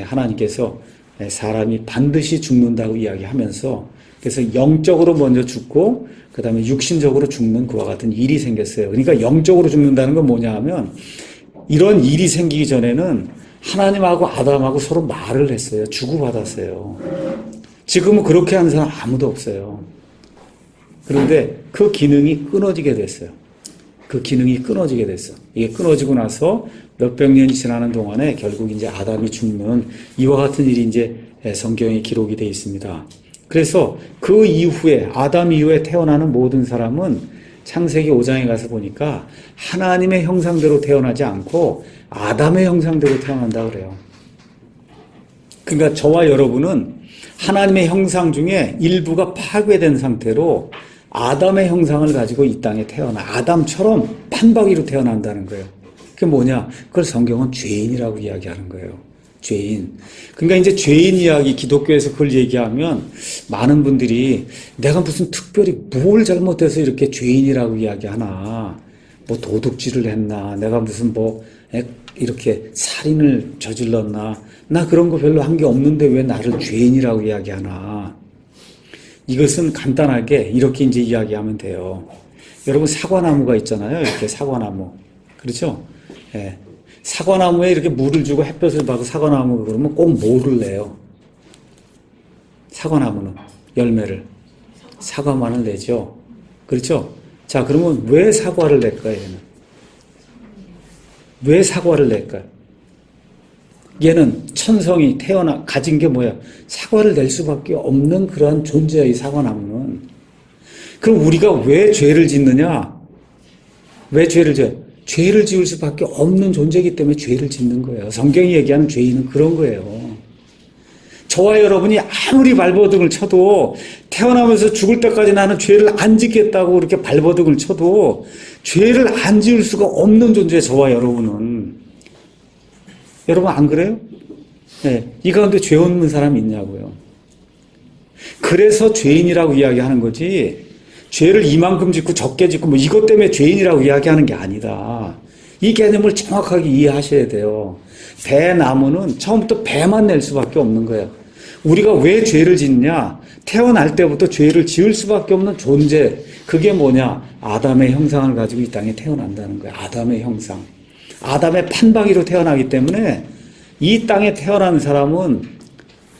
하나님께서 사람이 반드시 죽는다고 이야기하면서, 그래서 영적으로 먼저 죽고 그 다음에 육신적으로 죽는 그와 같은 일이 생겼어요. 그러니까 영적으로 죽는다는 건 뭐냐 하면, 이런 일이 생기기 전에는 하나님하고 아담하고 서로 말을 했어요. 주고받았어요. 지금은 그렇게 하는 사람 아무도 없어요. 그런데 그 기능이 끊어지게 됐어요. 그 기능이 끊어지게 됐어. 이게 끊어지고 나서 몇백 년이 지나는 동안에 결국 이제 아담이 죽는 이와 같은 일이 이제 성경에 기록이 되어 있습니다. 그래서 그 이후에, 아담 이후에 태어나는 모든 사람은 창세기 5장에 가서 보니까 하나님의 형상대로 태어나지 않고 아담의 형상대로 태어난다 그래요. 그러니까 저와 여러분은 하나님의 형상 중에 일부가 파괴된 상태로 아담의 형상을 가지고 이 땅에 태어나 아담처럼 판박이로 태어난다는 거예요. 그게 뭐냐? 그걸 성경은 죄인이라고 이야기하는 거예요. 죄인. 그러니까 이제 죄인 이야기, 기독교에서 그걸 얘기하면 많은 분들이 내가 무슨 특별히 뭘 잘못해서 이렇게 죄인이라고 이야기하나, 뭐 도둑질을 했나, 내가 무슨 뭐 이렇게 살인을 저질렀나, 나 그런 거 별로 한 게 없는데 왜 나를 죄인이라고 이야기하나. 이것은 간단하게 이렇게 이제 이야기하면 돼요. 여러분, 사과나무가 있잖아요. 이렇게 사과나무. 그렇죠? 예. 사과나무에 이렇게 물을 주고 햇볕을 받고 사과나무가 그러면 꼭 뭐를 내요? 사과나무는 열매를. 사과만을 내죠. 그렇죠? 자, 그러면 왜 사과를 낼까요, 얘는? 왜 사과를 낼까요? 얘는 천성이 가진 게 뭐야? 사과를 낼 수밖에 없는 그러한 존재야, 이 사과나무는. 그럼 우리가 왜 죄를 짓느냐? 왜 죄를 지어요? 죄를 지을 수밖에 없는 존재이기 때문에 죄를 짓는 거예요. 성경이 얘기하는 죄인은 그런 거예요. 저와 여러분이 아무리 발버둥을 쳐도, 태어나면서 죽을 때까지 나는 죄를 안 짓겠다고 이렇게 발버둥을 쳐도 죄를 안 지을 수가 없는 존재예요, 저와 여러분은. 여러분 안 그래요? 네. 이 가운데 죄 없는 사람이 있냐고요. 그래서 죄인이라고 이야기하는 거지, 죄를 이만큼 짓고 적게 짓고 뭐 이것 때문에 죄인이라고 이야기하는 게 아니다. 이 개념을 정확하게 이해하셔야 돼요. 배나무는 처음부터 배만 낼 수밖에 없는 거예요. 우리가 왜 죄를 짓냐? 태어날 때부터 죄를 지을 수밖에 없는 존재. 그게 뭐냐? 아담의 형상을 가지고 이 땅에 태어난다는 거예요. 아담의 형상. 아담의 판박이로 태어나기 때문에 이 땅에 태어난 사람은,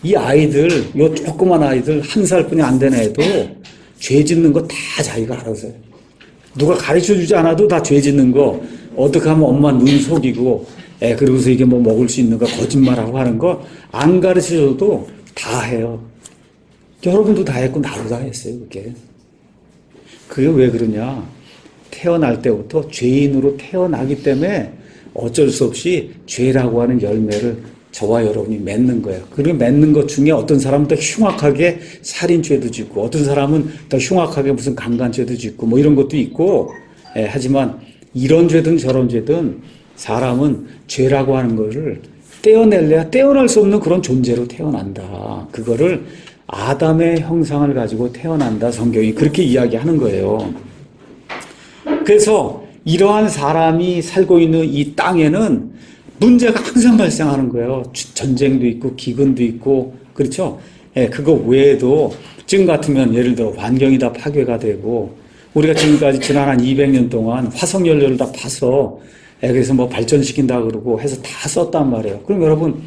이 아이들, 요 조그만 아이들, 1살뿐이 안 된 애도 죄 짓는 거 다 자기가 알아서 해요. 누가 가르쳐 주지 않아도 다 죄 짓는 거, 어떻게 하면 엄마 눈 속이고, 그러고서 이게 뭐 먹을 수 있는 거 거짓말하고 하는 거 안 가르쳐 줘도 다 해요. 여러분도 다 했고 나도 다 했어요, 그게. 그게 왜 그러냐? 태어날 때부터 죄인으로 태어나기 때문에 어쩔 수 없이 죄라고 하는 열매를 저와 여러분이 맺는 거예요. 그리고 맺는 것 중에 어떤 사람은 더 흉악하게 살인죄도 짓고, 어떤 사람은 더 흉악하게 무슨 강간죄도 짓고, 뭐 이런 것도 있고, 하지만 이런 죄든 저런 죄든 사람은 죄라고 하는 것을 떼어낼래야 떼어낼 수 없는 그런 존재로 태어난다. 그거를 아담의 형상을 가지고 태어난다. 성경이 그렇게 이야기하는 거예요. 그래서 이러한 사람이 살고 있는 이 땅에는 문제가 항상 발생하는 거예요. 전쟁도 있고 기근도 있고 그렇죠. 예, 그거 외에도 지금 같으면 예를 들어 환경이 다 파괴가 되고 우리가 지금까지 지난 한 200년 동안 화석연료를 다 파서 그래서 뭐 발전시킨다 그러고 해서 다 썼단 말이에요. 그럼 여러분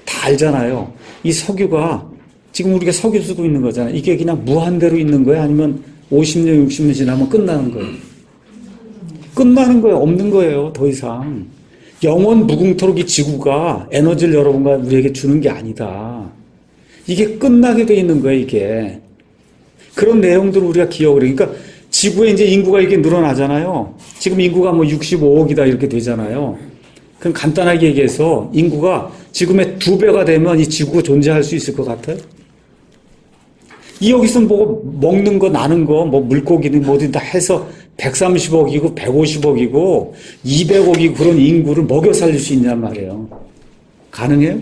다 알잖아요. 이 석유가 지금 우리가 석유 쓰고 있는 거잖아요. 이게 그냥 무한대로 있는 거예요? 아니면 50년, 60년 지나면 끝나는 거예요? 끝나는 거예요? 없는 거예요? 더 이상. 영원 무궁토록 이 지구가 에너지를 여러분과 우리에게 주는 게 아니다. 이게 끝나게 돼 있는 거예요, 이게. 그런 내용들을 우리가 기억을 해요. 그러니까 지구에 이제 인구가 이렇게 늘어나잖아요. 지금 인구가 뭐 65억이다 이렇게 되잖아요. 그럼 간단하게 얘기해서 인구가 지금의 2배가 되면 이 지구가 존재할 수 있을 것 같아요? 이 여기서 뭐 먹는 거 나는 거 뭐 물고기든 뭐든 다 해서 130억이고 150억이고 200억이고 그런 인구를 먹여 살릴 수 있냔 말이에요. 가능해요?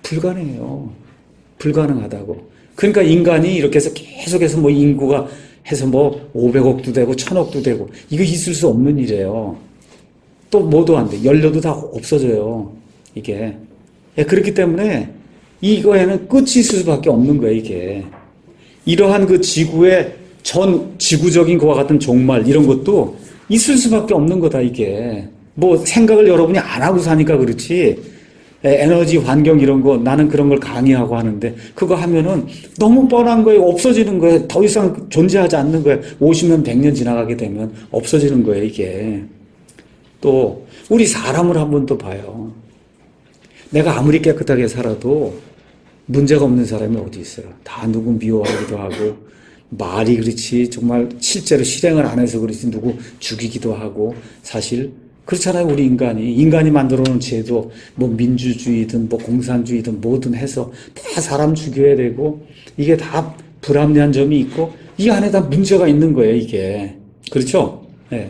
불가능해요. 불가능하다고. 그러니까 인간이 이렇게 해서 계속해서 뭐 인구가 해서 뭐 500억도 되고 1000억도 되고 이거 있을 수 없는 일이에요. 또 뭐도 안 돼. 연료도 다 없어져요. 이게. 그렇기 때문에 이거에는 끝이 있을 수밖에 없는 거예요, 이게. 이러한 그 지구의 전 지구적인 그와 같은 종말 이런 것도 있을 수밖에 없는 거다, 이게. 뭐 생각을 여러분이 안 하고 사니까 그렇지. 에너지 환경 이런 거 나는 그런 걸 강의하고 하는데 그거 하면은 너무 뻔한 거예요. 없어지는 거예요. 더 이상 존재하지 않는 거예요. 50년, 100년 지나가게 되면 없어지는 거예요, 이게. 또 우리 사람을 한번 또 봐요. 내가 아무리 깨끗하게 살아도 문제가 없는 사람이 어디 있어요. 다 누구 미워하기도 하고 말이 그렇지 정말 실제로 실행을 안 해서 그렇지 누구 죽이기도 하고 사실 그렇잖아요. 우리 인간이 만들어 놓은 제도 뭐 민주주의든 뭐 공산주의든 뭐든 해서 다 사람 죽여야 되고 이게 다 불합리한 점이 있고 이 안에 다 문제가 있는 거예요, 이게. 그렇죠? 네.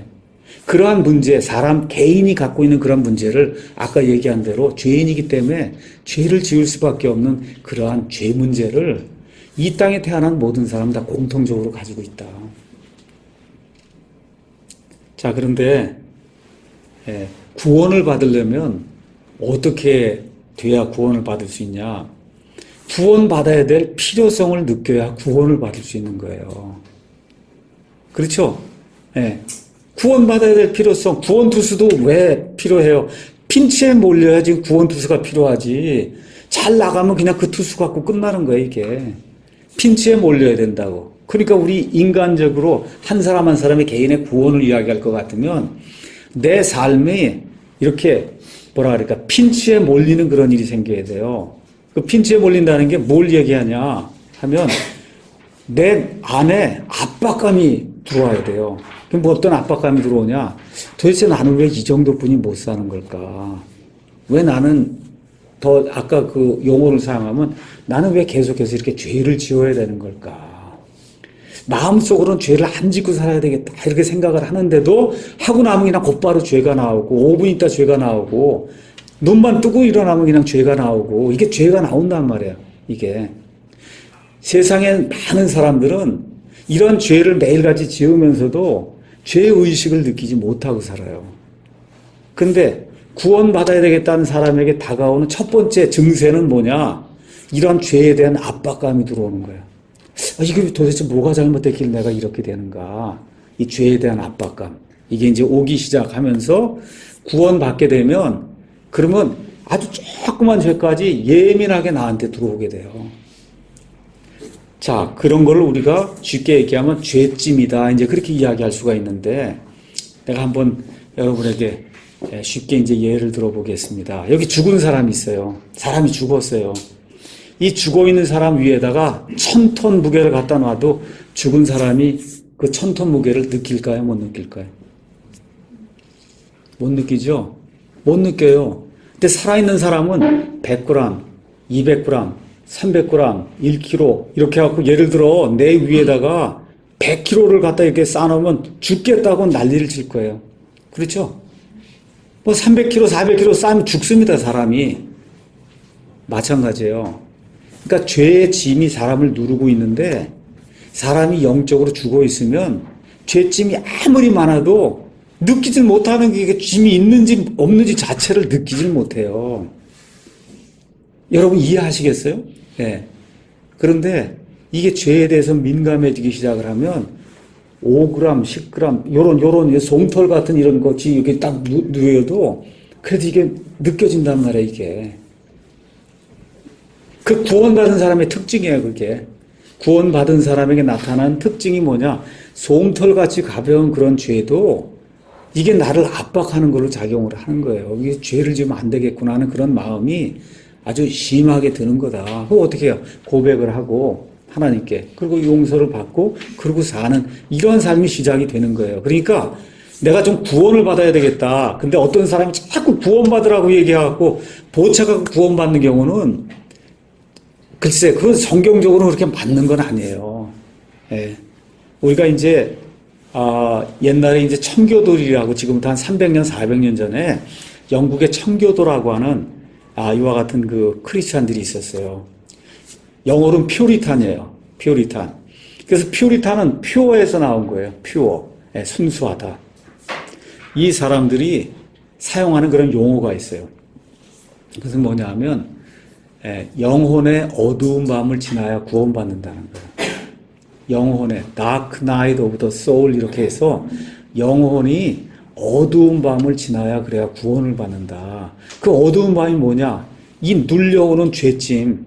그러한 문제, 사람 개인이 갖고 있는 그런 문제를 아까 얘기한 대로 죄인이기 때문에 죄를 지을 수밖에 없는 그러한 죄 문제를 이 땅에 태어난 모든 사람 다 공통적으로 가지고 있다. 자, 그런데 구원을 받으려면 어떻게 돼야 구원을 받을 수 있냐? 구원받아야 될 필요성을 느껴야 구원을 받을 수 있는 거예요. 그렇죠? 구원받아야 될 필요성, 구원투수도 왜 필요해요? 핀치에 몰려야 지금 구원투수가 필요하지. 잘 나가면 그냥 그 투수 갖고 끝나는 거예요, 이게. 핀치에 몰려야 된다고. 그러니까 우리 인간적으로 한 사람 한 사람의 개인의 구원을 이야기할 것 같으면 내 삶이 이렇게 뭐라 그럴까 핀치에 몰리는 그런 일이 생겨야 돼요. 그 핀치에 몰린다는 게 뭘 얘기하냐 하면 내 안에 압박감이 들어와야 돼요. 그럼 뭐 어떤 압박감이 들어오냐? 도대체 나는 왜 이 정도뿐이 못 사는 걸까? 왜 나는 더 아까 그 용어를 사용하면 나는 왜 계속해서 이렇게 죄를 지어야 되는 걸까? 마음속으로는 죄를 안 짓고 살아야 되겠다 이렇게 생각을 하는데도 하고 나면 그냥 곧바로 죄가 나오고 5분 있다 죄가 나오고 눈만 뜨고 일어나면 그냥 죄가 나오고 이게 죄가 나온단 말이에요. 이게 세상에 많은 사람들은 이런 죄를 매일같이 지으면서도 죄의식을 느끼지 못하고 살아요. 근데 구원받아야 되겠다는 사람에게 다가오는 첫 번째 증세는 뭐냐? 이런 죄에 대한 압박감이 들어오는 거예요. 이게 도대체 뭐가 잘못됐길래 내가 이렇게 되는가? 이 죄에 대한 압박감. 이게 이제 오기 시작하면서 구원받게 되면 그러면 아주 조그만 죄까지 예민하게 나한테 들어오게 돼요. 자, 그런 걸 우리가 쉽게 얘기하면 죄찜이다. 이제 그렇게 이야기할 수가 있는데 내가 한번 여러분에게 쉽게 이제 예를 들어보겠습니다. 여기 죽은 사람이 있어요. 사람이 죽었어요. 이 죽어 있는 사람 위에다가 1000톤 무게를 갖다 놔도 죽은 사람이 그 1000톤 무게를 느낄까요? 못 느낄까요? 못 느끼죠? 못 느껴요. 근데 살아있는 사람은 100g, 200g, 300g, 1kg 이렇게 해갖고 예를 들어 내 위에다가 100kg를 갖다 이렇게 쌓아놓으면 죽겠다고 난리를 칠 거예요. 그렇죠? 뭐 300kg, 400kg 쌓으면 죽습니다, 사람이. 마찬가지예요. 그러니까 죄의 짐이 사람을 누르고 있는데 사람이 영적으로 죽어 있으면 죄짐이 아무리 많아도 느끼질 못하는 게 이게 짐이 있는지 없는지 자체를 느끼질 못해요. 여러분 이해하시겠어요? 네. 그런데 이게 죄에 대해서 민감해지기 시작을 하면 5g, 10g 요런 솜털 같은 이런 것이 이렇게 딱 누여도 그래도 이게 느껴진단 말이에요, 이게. 그 구원받은 사람의 특징이에요, 그게. 구원받은 사람에게 나타난 특징이 뭐냐? 솜털같이 가벼운 그런 죄도 이게 나를 압박하는 걸로 작용을 하는 거예요. 이게 죄를 지으면 안 되겠구나 하는 그런 마음이 아주 심하게 드는 거다. 그거 어떻게 해요? 고백을 하고 하나님께 그리고 용서를 받고 그러고 사는 이런 삶이 시작이 되는 거예요. 그러니까 내가 좀 구원을 받아야 되겠다. 근데 어떤 사람이 자꾸 구원받으라고 얘기하고 보채갖고 구원받는 경우는 글쎄 그건 성경적으로 그렇게 맞는 건 아니에요. 예. 우리가 이제 옛날에 이제 청교도들이라고 지금부터 한 300년, 400년 전에 영국의 청교도라고 하는 이와 같은 그 크리스찬들이 있었어요. 영어로는 퓨리탄이에요. 퓨리탄. 그래서 퓨리탄은 퓨어에서 나온 거예요. 퓨어. 예, 순수하다. 이 사람들이 사용하는 그런 용어가 있어요. 그것은 뭐냐 하면 영혼의 어두운 밤을 지나야 구원받는다는 거예요. 영혼의 Dark Night of the Soul 이렇게 해서 영혼이 어두운 밤을 지나야 그래야 구원을 받는다. 그 어두운 밤이 뭐냐? 이 눌려오는 죄짐.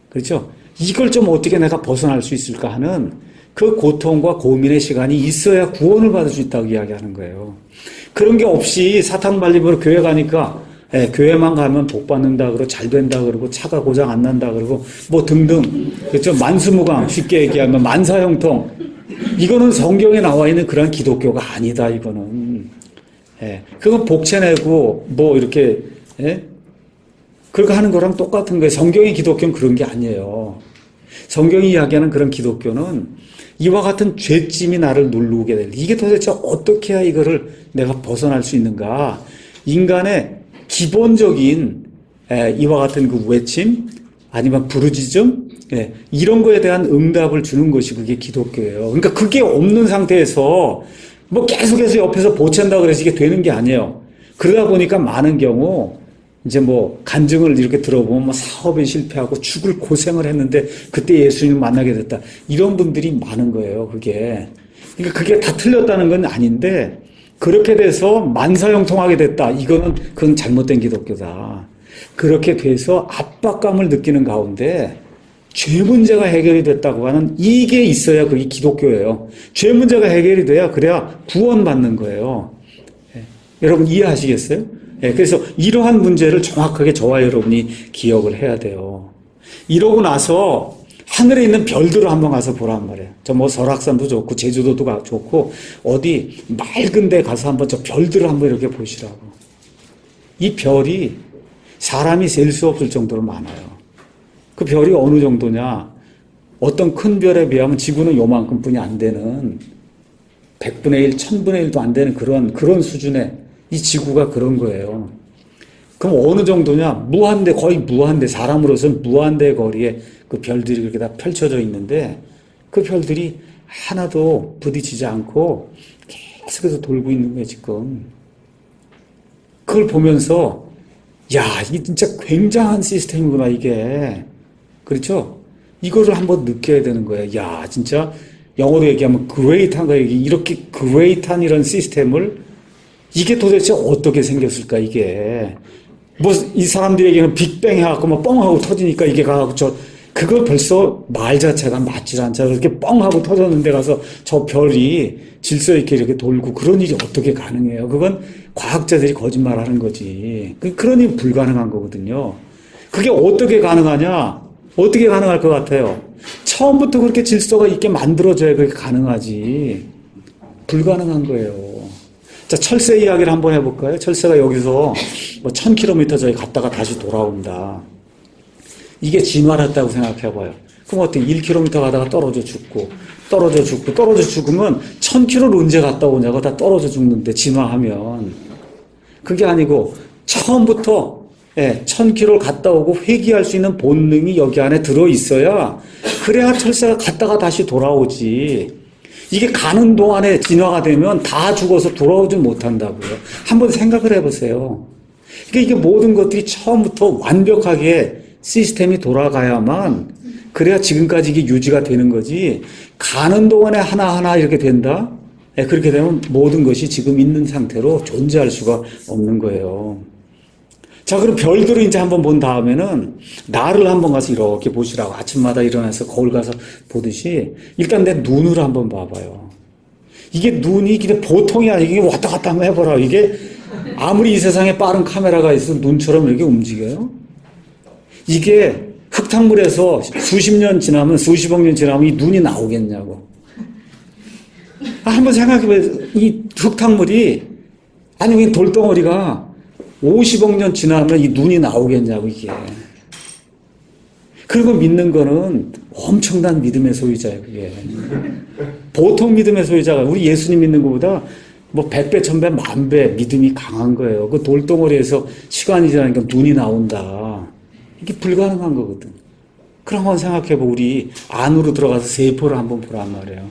그렇죠? 이걸 좀 어떻게 내가 벗어날 수 있을까 하는 그 고통과 고민의 시간이 있어야 구원을 받을 수 있다고 이야기하는 거예요. 그런 게 없이 사탕 발림으로 교회 가니까 교회만 가면 복 받는다 그러고 잘 된다 그러고 차가 고장 안 난다 그러고 뭐 등등 그렇죠 만수무강 쉽게 얘기하면 만사형통 이거는 성경에 나와 있는 그런 기독교가 아니다 이거는 그건 복채내고 뭐 이렇게 그렇게 하는 거랑 똑같은 거예요. 성경의 기독교는 그런 게 아니에요. 성경이 이야기하는 그런 기독교는 이와 같은 죄짐이 나를 누르게 될 이게 도대체 어떻게 해야 이거를 내가 벗어날 수 있는가 인간의 기본적인 이와 같은 그 외침 아니면 부르짖음 이런 거에 대한 응답을 주는 것이 그게 기독교예요. 그러니까 그게 없는 상태에서 뭐 계속해서 옆에서 보챈다 그래서 이게 되는 게 아니에요. 그러다 보니까 많은 경우 이제 뭐 간증을 이렇게 들어보면 뭐 사업에 실패하고 죽을 고생을 했는데 그때 예수님을 만나게 됐다. 이런 분들이 많은 거예요. 그게. 그러니까 그게 다 틀렸다는 건 아닌데 그렇게 돼서 만사형통하게 됐다. 이거는 그건 잘못된 기독교다. 그렇게 돼서 압박감을 느끼는 가운데 죄 문제가 해결이 됐다고 하는 이게 있어야 그게 기독교예요. 죄 문제가 해결이 돼야 그래야 구원받는 거예요. 여러분 이해하시겠어요? 그래서 이러한 문제를 정확하게 저와 여러분이 기억을 해야 돼요. 이러고 나서 하늘에 있는 별들을 한번 가서 보란 말이에요. 저 뭐 설악산도 좋고 제주도도 좋고 어디 맑은 데 가서 한번 저 별들을 한번 이렇게 보시라고. 이 별이 사람이 셀 수 없을 정도로 많아요. 그 별이 어느 정도냐? 어떤 큰 별에 비하면 지구는 요만큼뿐이 안 되는 100분의 1, 1000분의 1도 안 되는 그런 수준의 이 지구가 그런 거예요. 그럼 어느 정도냐? 무한대, 거의 무한대, 사람으로서는 무한대 거리에 그 별들이 그렇게 다 펼쳐져 있는데 그 별들이 하나도 부딪히지 않고 계속해서 돌고 있는 거예요, 지금. 그걸 보면서, 야, 이게 진짜 굉장한 시스템이구나, 이게. 그렇죠? 이거를 한번 느껴야 되는 거예요. 야, 진짜 영어로 얘기하면 great한 거, 이렇게 great한 이런 시스템을 이게 도대체 어떻게 생겼을까, 이게. 뭐, 이 사람들에게는 빅뱅 해갖고, 뭐, 뻥 하고 터지니까 이게 가갖고, 그거 벌써 말 자체가 맞질 않잖아. 이렇게 뻥 하고 터졌는데 가서 저 별이 질서 있게 이렇게 돌고 그런 일이 어떻게 가능해요? 그건 과학자들이 거짓말 하는 거지. 그런 일이 불가능한 거거든요. 그게 어떻게 가능하냐? 어떻게 가능할 것 같아요? 처음부터 그렇게 질서가 있게 만들어져야 그게 가능하지. 불가능한 거예요. 자, 철새 이야기를 한번 해볼까요? 철새가 여기서 뭐 1000km 저기 갔다가 다시 돌아온다. 이게 진화했다고 생각해봐요. 그럼 어떻게 1km 가다가 떨어져 죽고 죽으면 1000km를 언제 갔다 오냐고 다 떨어져 죽는데 진화하면. 그게 아니고 처음부터 예, 1000km를 갔다 오고 회귀할 수 있는 본능이 여기 안에 들어있어야 그래야 철새가 갔다가 다시 돌아오지. 이게 가는 동안에 진화가 되면 다 죽어서 돌아오지 못한다고요. 한번 생각을 해보세요. 그러니까 이게 모든 것들이 처음부터 완벽하게 시스템이 돌아가야만 그래야 지금까지 이게 유지가 되는 거지. 가는 동안에 하나하나 이렇게 된다? 예, 그렇게 되면 모든 것이 지금 있는 상태로 존재할 수가 없는 거예요. 자, 그럼 별들을 이제 한번 본 다음에는 나를 한번 가서 이렇게 보시라고. 아침마다 일어나서 거울 가서 보듯이 일단 내 눈을 한번 봐봐요. 이게 눈이 그냥 보통이 아니고 이게 왔다 갔다 한번 해보라. 이게 아무리 이 세상에 빠른 카메라가 있어도 눈처럼 이렇게 움직여요? 이게 흙탕물에서 수십 년 지나면, 수십억 년 지나면 이 눈이 나오겠냐고. 한번 생각해봐요. 이 흙탕물이, 아니, 돌덩어리가 50억 년 지나면 이 눈이 나오겠냐고, 이게. 그리고 믿는 거는 엄청난 믿음의 소유자예요, 그게. 보통 믿음의 소유자가, 우리 예수님 믿는 것보다 뭐 100배, 1000배, 10,000배 믿음이 강한 거예요. 그 돌덩어리에서 시간이 지나니까 눈이 나온다. 이게 불가능한 거거든. 그럼 한번 생각해보. 우리 안으로 들어가서 세포를 한번 보란 말이에요.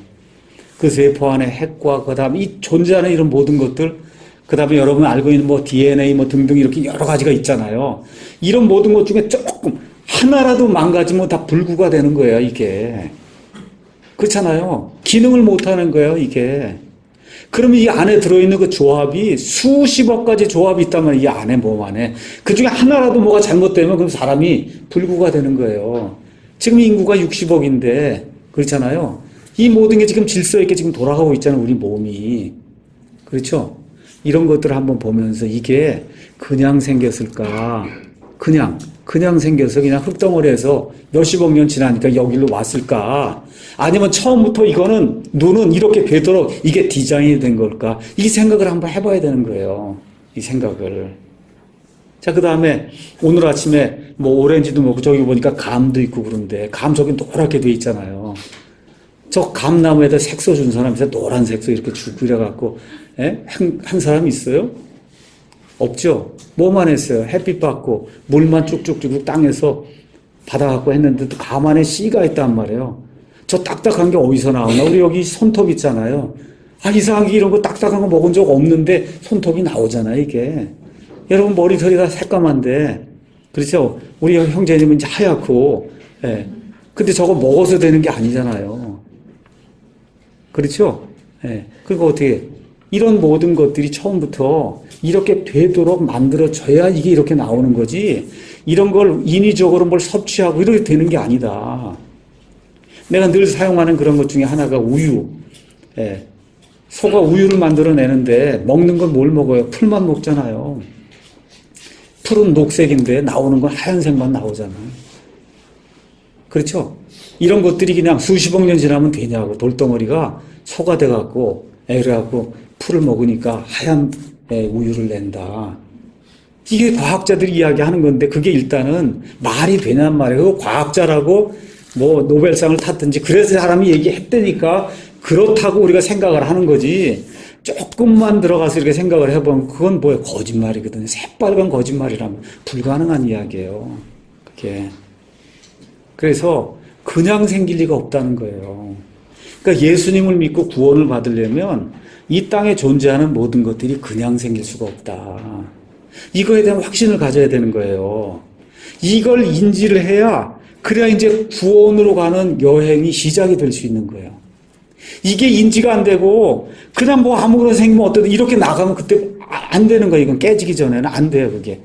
그 세포 안에 핵과 그 다음에 이 존재하는 이런 모든 것들, 그 다음에 여러분 알고 있는 뭐 DNA 뭐 등등 이렇게 여러 가지가 있잖아요. 이런 모든 것 중에 조금 하나라도 망가지면 다 불구가 되는 거예요, 이게. 그렇잖아요. 기능을 못하는 거예요, 이게. 그러면 이 안에 들어있는 그 조합이 수십억 가지 조합이 있단 말이에요. 이 안에 몸 안에. 그 중에 하나라도 뭐가 잘못되면 그럼 사람이 불구가 되는 거예요. 지금 인구가 60억인데 그렇잖아요. 이 모든 게 지금 질서 있게 지금 돌아가고 있잖아요. 우리 몸이. 그렇죠? 이런 것들을 한번 보면서 이게 그냥 생겼을까? 그냥 생겨서 그냥 흙덩어리에서 몇십억 년 지나니까 여기로 왔을까? 아니면 처음부터 이거는 눈은 이렇게 되도록 이게 디자인이 된 걸까? 이 생각을 한번 해봐야 되는 거예요. 이 생각을. 자, 그 다음에 오늘 아침에 뭐 오렌지도 먹고 저기 보니까 감도 있고 그런데 감 저기 노랗게 돼 있잖아요. 저 감나무에다 색소 준 사람 있어요? 노란 색소 이렇게 주고 이래갖고, 예? 한 사람 있어요? 없죠? 뭐만 했어요? 햇빛 받고, 물만 쭉쭉쭉 땅에서 받아갖고 했는데 또 감 안에 씨가 있단 말이에요. 저 딱딱한 게 어디서 나오나? 우리 여기 손톱 있잖아요. 아, 이상하게 이런 거 딱딱한 거 먹은 적 없는데 손톱이 나오잖아요, 이게. 여러분 머리털이 다 새까만데, 그렇죠? 우리 형제님은 이제 하얗고, 예. 근데 저거 먹어서 되는 게 아니잖아요. 그렇죠? 예. 그러니까 어떻게, 이런 모든 것들이 처음부터 이렇게 되도록 만들어져야 이게 이렇게 나오는 거지, 이런 걸 인위적으로 뭘 섭취하고 이렇게 되는 게 아니다. 내가 늘 사용하는 그런 것 중에 하나가 우유. 예. 소가 우유를 만들어내는데 먹는 건 뭘 먹어요? 풀만 먹잖아요. 풀은 녹색인데 나오는 건 하얀색만 나오잖아요. 그렇죠? 이런 것들이 그냥 수십억 년 지나면 되냐고. 돌덩어리가 소가 돼갖고 그래갖고 풀을 먹으니까 하얀 우유를 낸다. 이게 과학자들이 이야기하는 건데 그게 일단은 말이 되냔 말이에요. 과학자라고 뭐 노벨상을 탔든지 그래서 사람이 얘기했다니까 그렇다고 우리가 생각을 하는 거지. 조금만 들어가서 이렇게 생각을 해보면 그건 뭐예요? 거짓말이거든요. 새빨간 거짓말이라면 불가능한 이야기예요. 그게. 그래서 그냥 생길 리가 없다는 거예요. 그러니까 예수님을 믿고 구원을 받으려면 이 땅에 존재하는 모든 것들이 그냥 생길 수가 없다. 이거에 대한 확신을 가져야 되는 거예요. 이걸 인지를 해야 그래야 이제 구원으로 가는 여행이 시작이 될 수 있는 거예요. 이게 인지가 안 되고 그냥 뭐 아무거나 생기면 어떠든 이렇게 나가면 그때 안 되는 거예요. 이건 깨지기 전에는 안 돼요, 그게.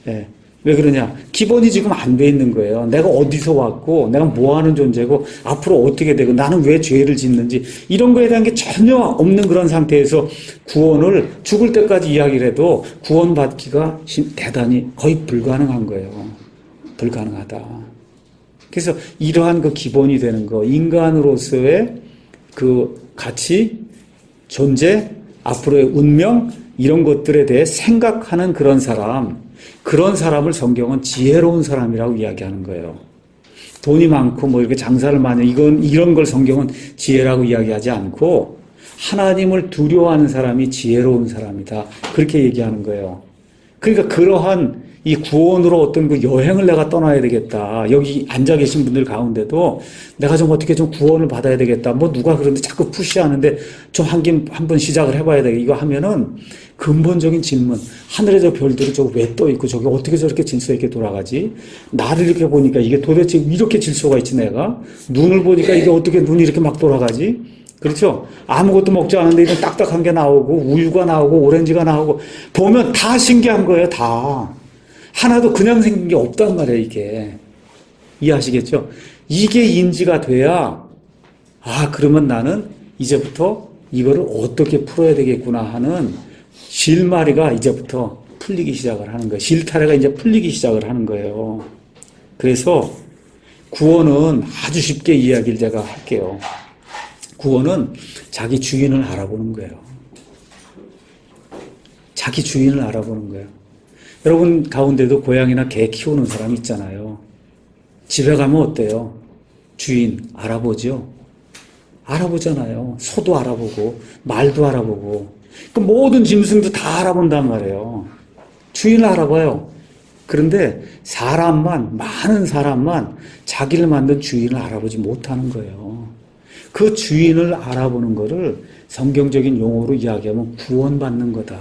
예. 왜 그러냐? 기본이 지금 안 돼 있는 거예요. 내가 어디서 왔고, 내가 뭐 하는 존재고, 앞으로 어떻게 되고, 나는 왜 죄를 짓는지, 이런 거에 대한 게 전혀 없는 그런 상태에서 구원을 죽을 때까지 이야기를 해도 구원받기가 대단히 거의 불가능한 거예요. 불가능하다. 그래서 이러한 그 기본이 되는 거, 인간으로서의 그 가치, 존재, 앞으로의 운명, 이런 것들에 대해 생각하는 그런 사람을 성경은 지혜로운 사람이라고 이야기하는 거예요. 돈이 많고 뭐 이렇게 장사를 많이 이런 걸 성경은 지혜라고 이야기하지 않고 하나님을 두려워하는 사람이 지혜로운 사람이다. 그렇게 얘기하는 거예요. 그러니까 그러한 이 구원으로 어떤 그 여행을 내가 떠나야 되겠다. 여기 앉아 계신 분들 가운데도 내가 좀 어떻게 좀 구원을 받아야 되겠다. 뭐 누가 그런데 자꾸 푸시하는데 좀 한번 시작을 해봐야 되겠다. 이거 하면은 근본적인 질문. 하늘에 저 별들이 저거 왜 떠 있고 저게 어떻게 저렇게 질서 있게 돌아가지? 나를 이렇게 보니까 이게 도대체 이렇게 질서가 있지 내가? 눈을 보니까 이게 어떻게 눈이 이렇게 막 돌아가지? 그렇죠? 아무것도 먹지 않은데 이런 딱딱한 게 나오고 우유가 나오고 오렌지가 나오고 보면 다 신기한 거예요. 다. 하나도 그냥 생긴 게 없단 말이에요, 이게. 이해하시겠죠? 이게 인지가 돼야, 아, 그러면 나는 이제부터 이거를 어떻게 풀어야 되겠구나 하는 실마리가 이제부터 풀리기 시작을 하는 거예요. 실타래가 이제 풀리기 시작을 하는 거예요. 그래서 구원은 아주 쉽게 이야기를 제가 할게요. 구원은 자기 주인을 알아보는 거예요. 자기 주인을 알아보는 거예요. 여러분 가운데도 고양이나 개 키우는 사람 있잖아요. 집에 가면 어때요? 주인 알아보죠? 알아보잖아요. 소도 알아보고 말도 알아보고 그 모든 짐승도 다 알아본단 말이에요. 주인을 알아봐요. 그런데 많은 사람만 자기를 만든 주인을 알아보지 못하는 거예요. 그 주인을 알아보는 거를 성경적인 용어로 이야기하면 구원받는 거다.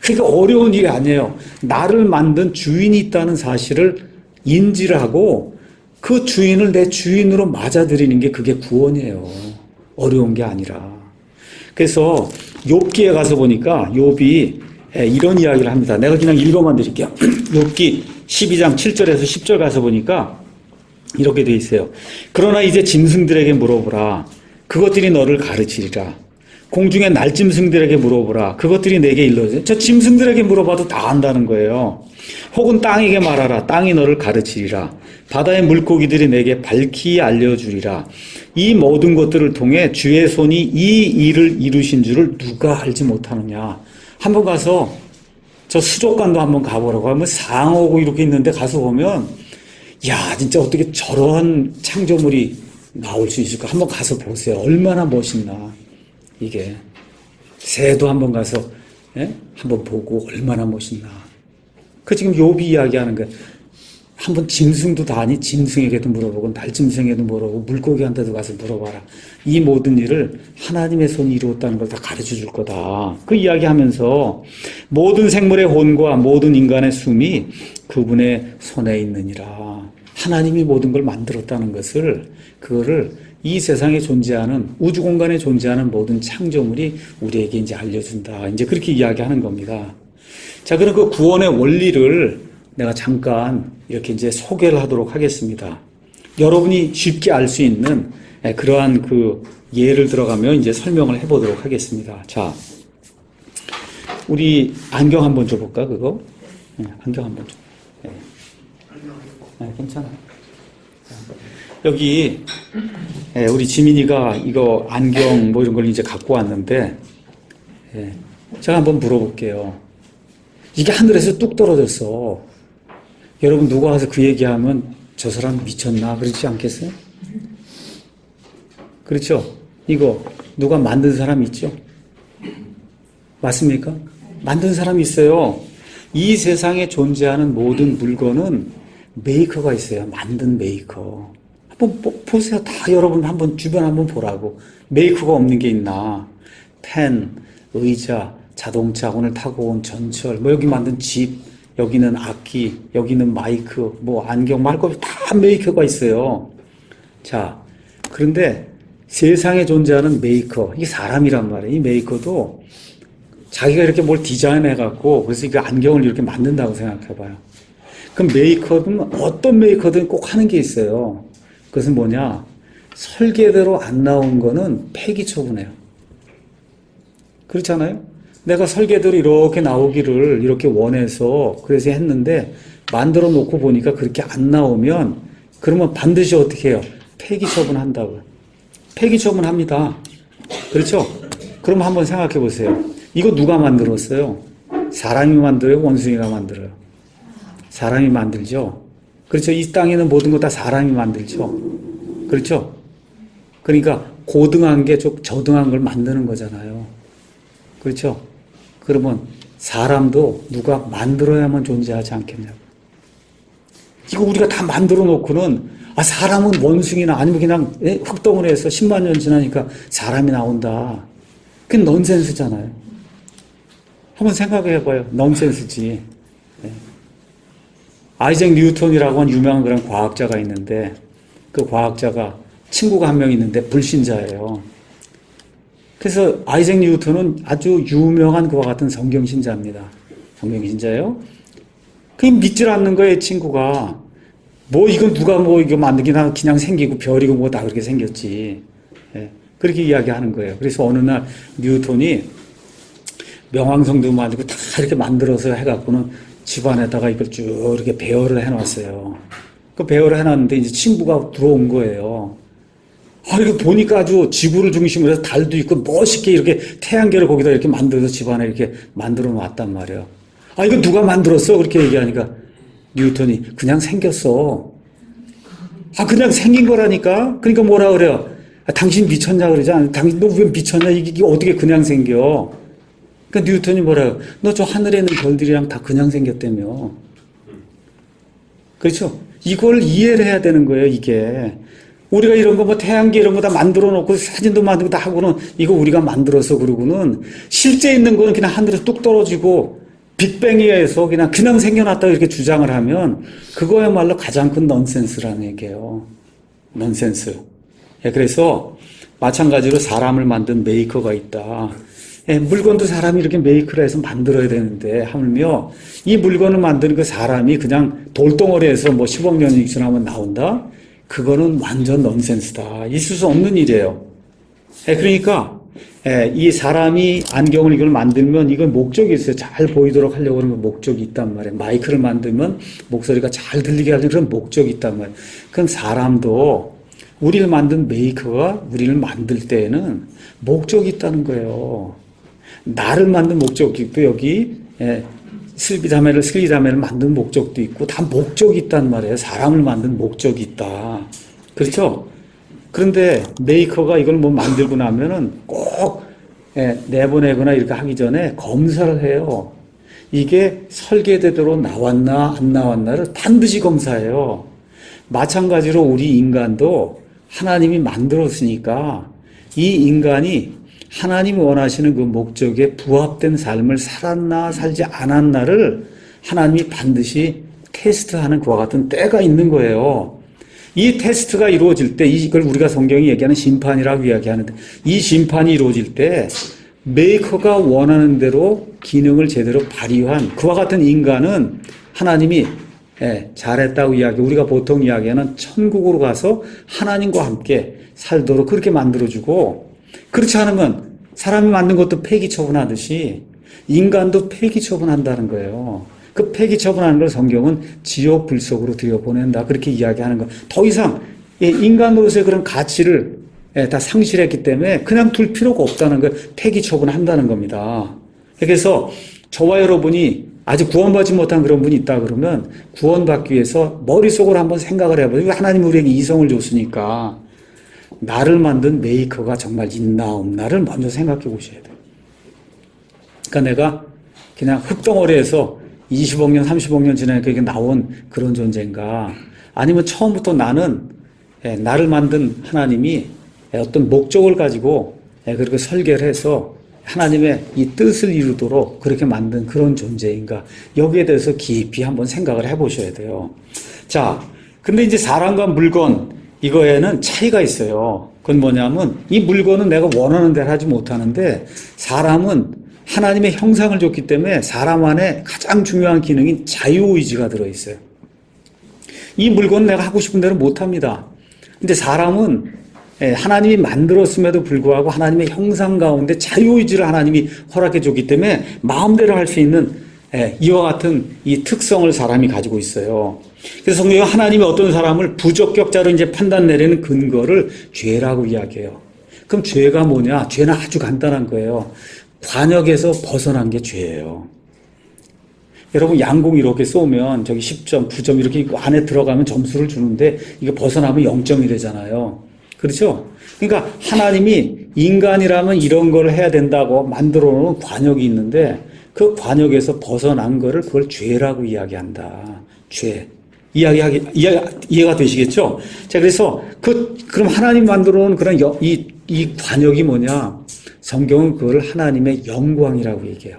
그러니까 어려운 일이 아니에요. 나를 만든 주인이 있다는 사실을 인지를 하고 그 주인을 내 주인으로 맞아들이는 게 그게 구원이에요. 어려운 게 아니라. 그래서 욥기에 가서 보니까 욥이 이런 이야기를 합니다. 내가 그냥 읽어만 드릴게요. 욥기 12장 7절에서 10절 가서 보니까 이렇게 돼 있어요. 그러나 이제 짐승들에게 물어보라. 그것들이 너를 가르치리라. 공중의 날짐승들에게 물어보라. 그것들이 내게 일러주리라. 저 짐승들에게 물어봐도 다 안다는 거예요. 혹은 땅에게 말하라. 땅이 너를 가르치리라. 바다의 물고기들이 내게 밝히 알려주리라. 이 모든 것들을 통해 주의 손이 이 일을 이루신 줄을 누가 알지 못하느냐. 한번 가서 저 수족관도 한번 가보라고 하면 상어고 이렇게 있는데 가서 보면 야 진짜 어떻게 저런 창조물이 나올 수 있을까. 한번 가서 보세요. 얼마나 멋있나. 이게 새도 한번 가서 한번 보고 얼마나 멋있나. 그 지금 욥이 이야기하는 거예요. 한번 짐승도 다 아니 짐승에게도 물어보고 날짐승에게도 물어보고 물고기한테도 가서 물어봐라. 이 모든 일을 하나님의 손이 이루었다는 걸 다 가르쳐 줄 거다. 그 이야기하면서 모든 생물의 혼과 모든 인간의 숨이 그분의 손에 있느니라. 하나님이 모든 걸 만들었다는 것을 그거를 이 세상에 존재하는 우주 공간에 존재하는 모든 창조물이 우리에게 이제 알려준다. 이제 그렇게 이야기하는 겁니다. 자, 그럼 그 구원의 원리를 내가 잠깐 이렇게 이제 소개를 하도록 하겠습니다. 여러분이 쉽게 알 수 있는 그러한 그 예를 들어가며 이제 설명을 해보도록 하겠습니다. 자, 우리 안경 한번 줘볼까, 그거? 안경 한번 줘. 괜찮아. 여기 우리 지민이가 이거 안경 뭐 이런 걸 이제 갖고 왔는데 제가 한번 물어볼게요. 이게 하늘에서 뚝 떨어졌어. 여러분 누가 와서 그 얘기하면 저 사람 미쳤나 그러지 않겠어요? 그렇죠? 이거 누가 만든 사람 있죠? 맞습니까? 만든 사람이 있어요. 이 세상에 존재하는 모든 물건은 메이커가 있어요. 만든 메이커. 한번 보세요. 다 여러분 한번 주변 한번 보라고. 메이커가 없는 게 있나. 펜, 의자, 자동차, 오늘 타고 온 전철, 뭐 여기 만든 집, 여기는 악기, 여기는 마이크, 뭐 안경, 말 것 다 메이커가 있어요. 자, 그런데 세상에 존재하는 메이커, 이게 사람이란 말이에요. 이 메이커도 자기가 이렇게 뭘 디자인해갖고, 그래서 이 안경을 이렇게 만든다고 생각해봐요. 그럼 메이커는 어떤 메이커든 꼭 하는 게 있어요. 그것은 뭐냐? 설계대로 안 나온 거는 폐기 처분해요. 그렇잖아요? 내가 설계대로 이렇게 나오기를 이렇게 원해서 그래서 했는데 만들어 놓고 보니까 그렇게 안 나오면 그러면 반드시 어떻게 해요? 폐기 처분한다고요. 폐기 처분합니다. 그렇죠? 그럼 한번 생각해 보세요. 이거 누가 만들었어요? 사람이 만들어요? 원숭이가 만들어요? 사람이 만들죠? 그렇죠? 이 땅에 있는 모든 거 다 사람이 만들죠? 그렇죠? 그러니까 고등한 게 좀 저등한 걸 만드는 거잖아요. 그렇죠? 그러면 사람도 누가 만들어야만 존재하지 않겠냐고. 이거 우리가 다 만들어 놓고는 사람은 원숭이나 아니면 그냥 흙덩어리에서 10만 년 지나니까 사람이 나온다. 그게 넌센스잖아요. 한번 생각해 봐요. 넌센스지. 아이작 뉴턴이라고 하는 유명한 그런 과학자가 있는데 그 과학자가 친구가 한 명 있는데 불신자예요. 그래서 아이작 뉴턴은 아주 유명한 그와 같은 성경신자입니다. 성경신자예요. 그냥 믿질 않는 거예요, 친구가. 이건 누가 이거 만들긴 하고 그냥 생기고 별이고 다 그렇게 생겼지. 그렇게 이야기하는 거예요. 그래서 어느 날 뉴턴이 명왕성도 만들고 다 이렇게 만들어서 해갖고는 집안에다가 이걸 쭉 이렇게 배열을 해놨어요. 그 배열을 해놨는데 이제 친구가 들어온 거예요. 이거 보니까 아주 지구를 중심으로 해서 달도 있고 멋있게 이렇게 태양계를 거기다 이렇게 만들어서 집안에 이렇게 만들어 놨단 말이에요. 이거 누가 만들었어? 그렇게 얘기하니까 뉴턴이 그냥 생겼어. 그냥 생긴 거라니까? 그러니까 뭐라 그래요? 당신 미쳤냐 그러지 않아? 당신 너 왜 미쳤냐? 이게 어떻게 그냥 생겨? 그러니까 뉴턴이 뭐라요? 너 저 하늘에 있는 별들이랑 다 그냥 생겼다며. 그렇죠? 이걸 이해를 해야 되는 거예요, 이게. 우리가 이런 거 태양계 이런 거 다 만들어 놓고 사진도 만들고 다 하고는 이거 우리가 만들어서 그러고는 실제 있는 거는 그냥 하늘에서 뚝 떨어지고 빅뱅에 의해서 그냥 생겨났다고 이렇게 주장을 하면 그거야말로 가장 큰 넌센스라는 얘기예요. 넌센스. 그래서 마찬가지로 사람을 만든 메이커가 있다. 물건도 사람이 이렇게 메이크를 해서 만들어야 되는데 하물며 이 물건을 만드는 그 사람이 그냥 돌덩어리에서 10억 년이 지나면 나온다? 그거는 완전 넌센스다. 있을 수 없는 일이에요. 그러니까 이 사람이 안경을 이걸 만들면 이건 목적이 있어요. 잘 보이도록 하려고 하는 목적이 있단 말이에요. 마이크를 만들면 목소리가 잘 들리게 하는 그런 목적이 있단 말이에요. 그럼 사람도 우리를 만든 메이커가 우리를 만들 때에는 목적이 있다는 거예요. 나를 만든 목적이 있고 여기 슬기자매를 만든 목적도 있고 다 목적이 있단 말이에요. 사람을 만든 목적이 있다. 그렇죠? 그런데 메이커가 이걸 만들고 나면은 꼭 내보내거나 이렇게 하기 전에 검사를 해요. 이게 설계대로 나왔나 안 나왔나를 반드시 검사해요. 마찬가지로 우리 인간도 하나님이 만들었으니까 이 인간이 하나님이 원하시는 그 목적에 부합된 삶을 살았나 살지 않았나를 하나님이 반드시 테스트하는 그와 같은 때가 있는 거예요. 이 테스트가 이루어질 때 이걸 우리가 성경이 얘기하는 심판이라고 이야기하는데 이 심판이 이루어질 때 메이커가 원하는 대로 기능을 제대로 발휘한 그와 같은 인간은 하나님이 잘했다고 우리가 보통 이야기하는 천국으로 가서 하나님과 함께 살도록 그렇게 만들어주고 그렇지 않으면 사람이 만든 것도 폐기 처분하듯이 인간도 폐기 처분한다는 거예요. 그 폐기 처분하는 걸 성경은 지옥 불속으로 들여보낸다. 그렇게 이야기하는 거. 더 이상 인간으로서의 그런 가치를 다 상실했기 때문에 그냥 둘 필요가 없다는 걸 폐기 처분한다는 겁니다. 그래서 저와 여러분이 아직 구원받지 못한 그런 분이 있다 그러면 구원받기 위해서 머릿속으로 한번 생각을 해보세요. 하나님 우리에게 이성을 줬으니까 나를 만든 메이커가 정말 있나 없나를 먼저 생각해 보셔야 돼요. 그러니까 내가 그냥 흙덩어리에서 20억 년, 30억 년 지나니까 이게 나온 그런 존재인가? 아니면 처음부터 나는 나를 만든 하나님이 어떤 목적을 가지고 그렇게 설계를 해서 하나님의 이 뜻을 이루도록 그렇게 만든 그런 존재인가? 여기에 대해서 깊이 한번 생각을 해보셔야 돼요. 자, 근데 이제 사람과 물건, 이거에는 차이가 있어요. 그건 뭐냐면 이 물건은 내가 원하는 대로 하지 못하는데 사람은 하나님의 형상을 줬기 때문에 사람 안에 가장 중요한 기능인 자유의지가 들어있어요. 이 물건은 내가 하고 싶은 대로 못합니다. 근데 사람은 하나님이 만들었음에도 불구하고 하나님의 형상 가운데 자유의지를 하나님이 허락해 줬기 때문에 마음대로 할 수 있는 이와 같은 이 특성을 사람이 가지고 있어요. 그래서 성경에 하나님이 어떤 사람을 부적격자로 이제 판단 내리는 근거를 죄라고 이야기해요. 그럼 죄가 뭐냐? 죄는 아주 간단한 거예요. 관역에서 벗어난 게 죄예요. 여러분 양공 이렇게 쏘면 저기 10점, 9점 이렇게 안에 들어가면 점수를 주는데 이게 벗어나면 0점이 되잖아요. 그렇죠? 그러니까 하나님이 인간이라면 이런 걸 해야 된다고 만들어 놓은 관역이 있는데 그 관역에서 벗어난 거를 그걸 죄라고 이야기한다. 죄. 이해가 되시겠죠? 자, 그래서 그럼 하나님 만들어 놓은 그런 이 관역이 뭐냐? 성경은 그걸 하나님의 영광이라고 얘기해요.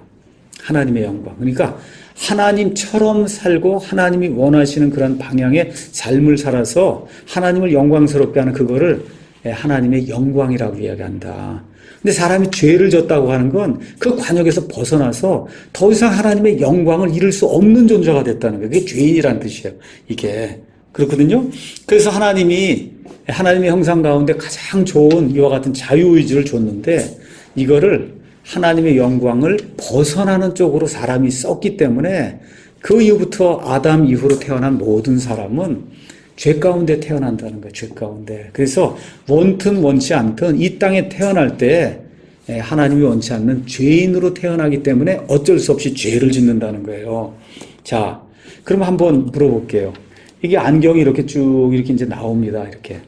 하나님의 영광. 그러니까 하나님처럼 살고 하나님이 원하시는 그런 방향의 삶을 살아서 하나님을 영광스럽게 하는 그거를 하나님의 영광이라고 이야기한다. 근데 사람이 죄를 졌다고 하는 건 그 관역에서 벗어나서 더 이상 하나님의 영광을 이룰 수 없는 존재가 됐다는 거예요. 그게 죄인이라는 뜻이에요. 이게. 그렇거든요. 그래서 하나님의 형상 가운데 가장 좋은 이와 같은 자유의지를 줬는데 이거를 하나님의 영광을 벗어나는 쪽으로 사람이 썼기 때문에 그 이후부터 아담 이후로 태어난 모든 사람은 죄 가운데 태어난다는 거예요. 죄 가운데. 그래서 원튼 원치 않든 이 땅에 태어날 때 하나님이 원치 않는 죄인으로 태어나기 때문에 어쩔 수 없이 죄를 짓는다는 거예요. 자, 그럼 한번 물어볼게요. 이게 안경이 이렇게 쭉 이렇게 이제 나옵니다. 이렇게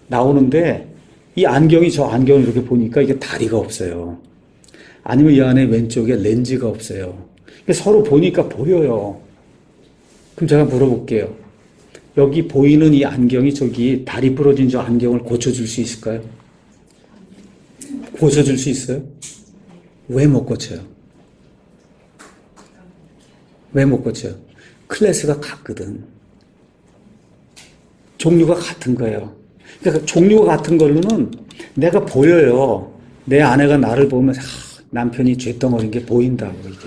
나오는데 이 안경이 저 안경을 이렇게 보니까 이게 다리가 없어요. 아니면 이 안에 왼쪽에 렌즈가 없어요. 서로 보니까 보여요. 그럼 제가 물어볼게요. 여기 보이는 이 안경이 저기 다리 부러진 저 안경을 고쳐줄 수 있을까요? 고쳐줄 수 있어요? 왜 못 고쳐요? 왜 못 고쳐요? 클래스가 같거든. 종류가 같은 거예요. 그러니까 종류가 같은 걸로는 내가 보여요. 내 아내가 나를 보면 남편이 쇳덩어리인 게 보인다고 이게.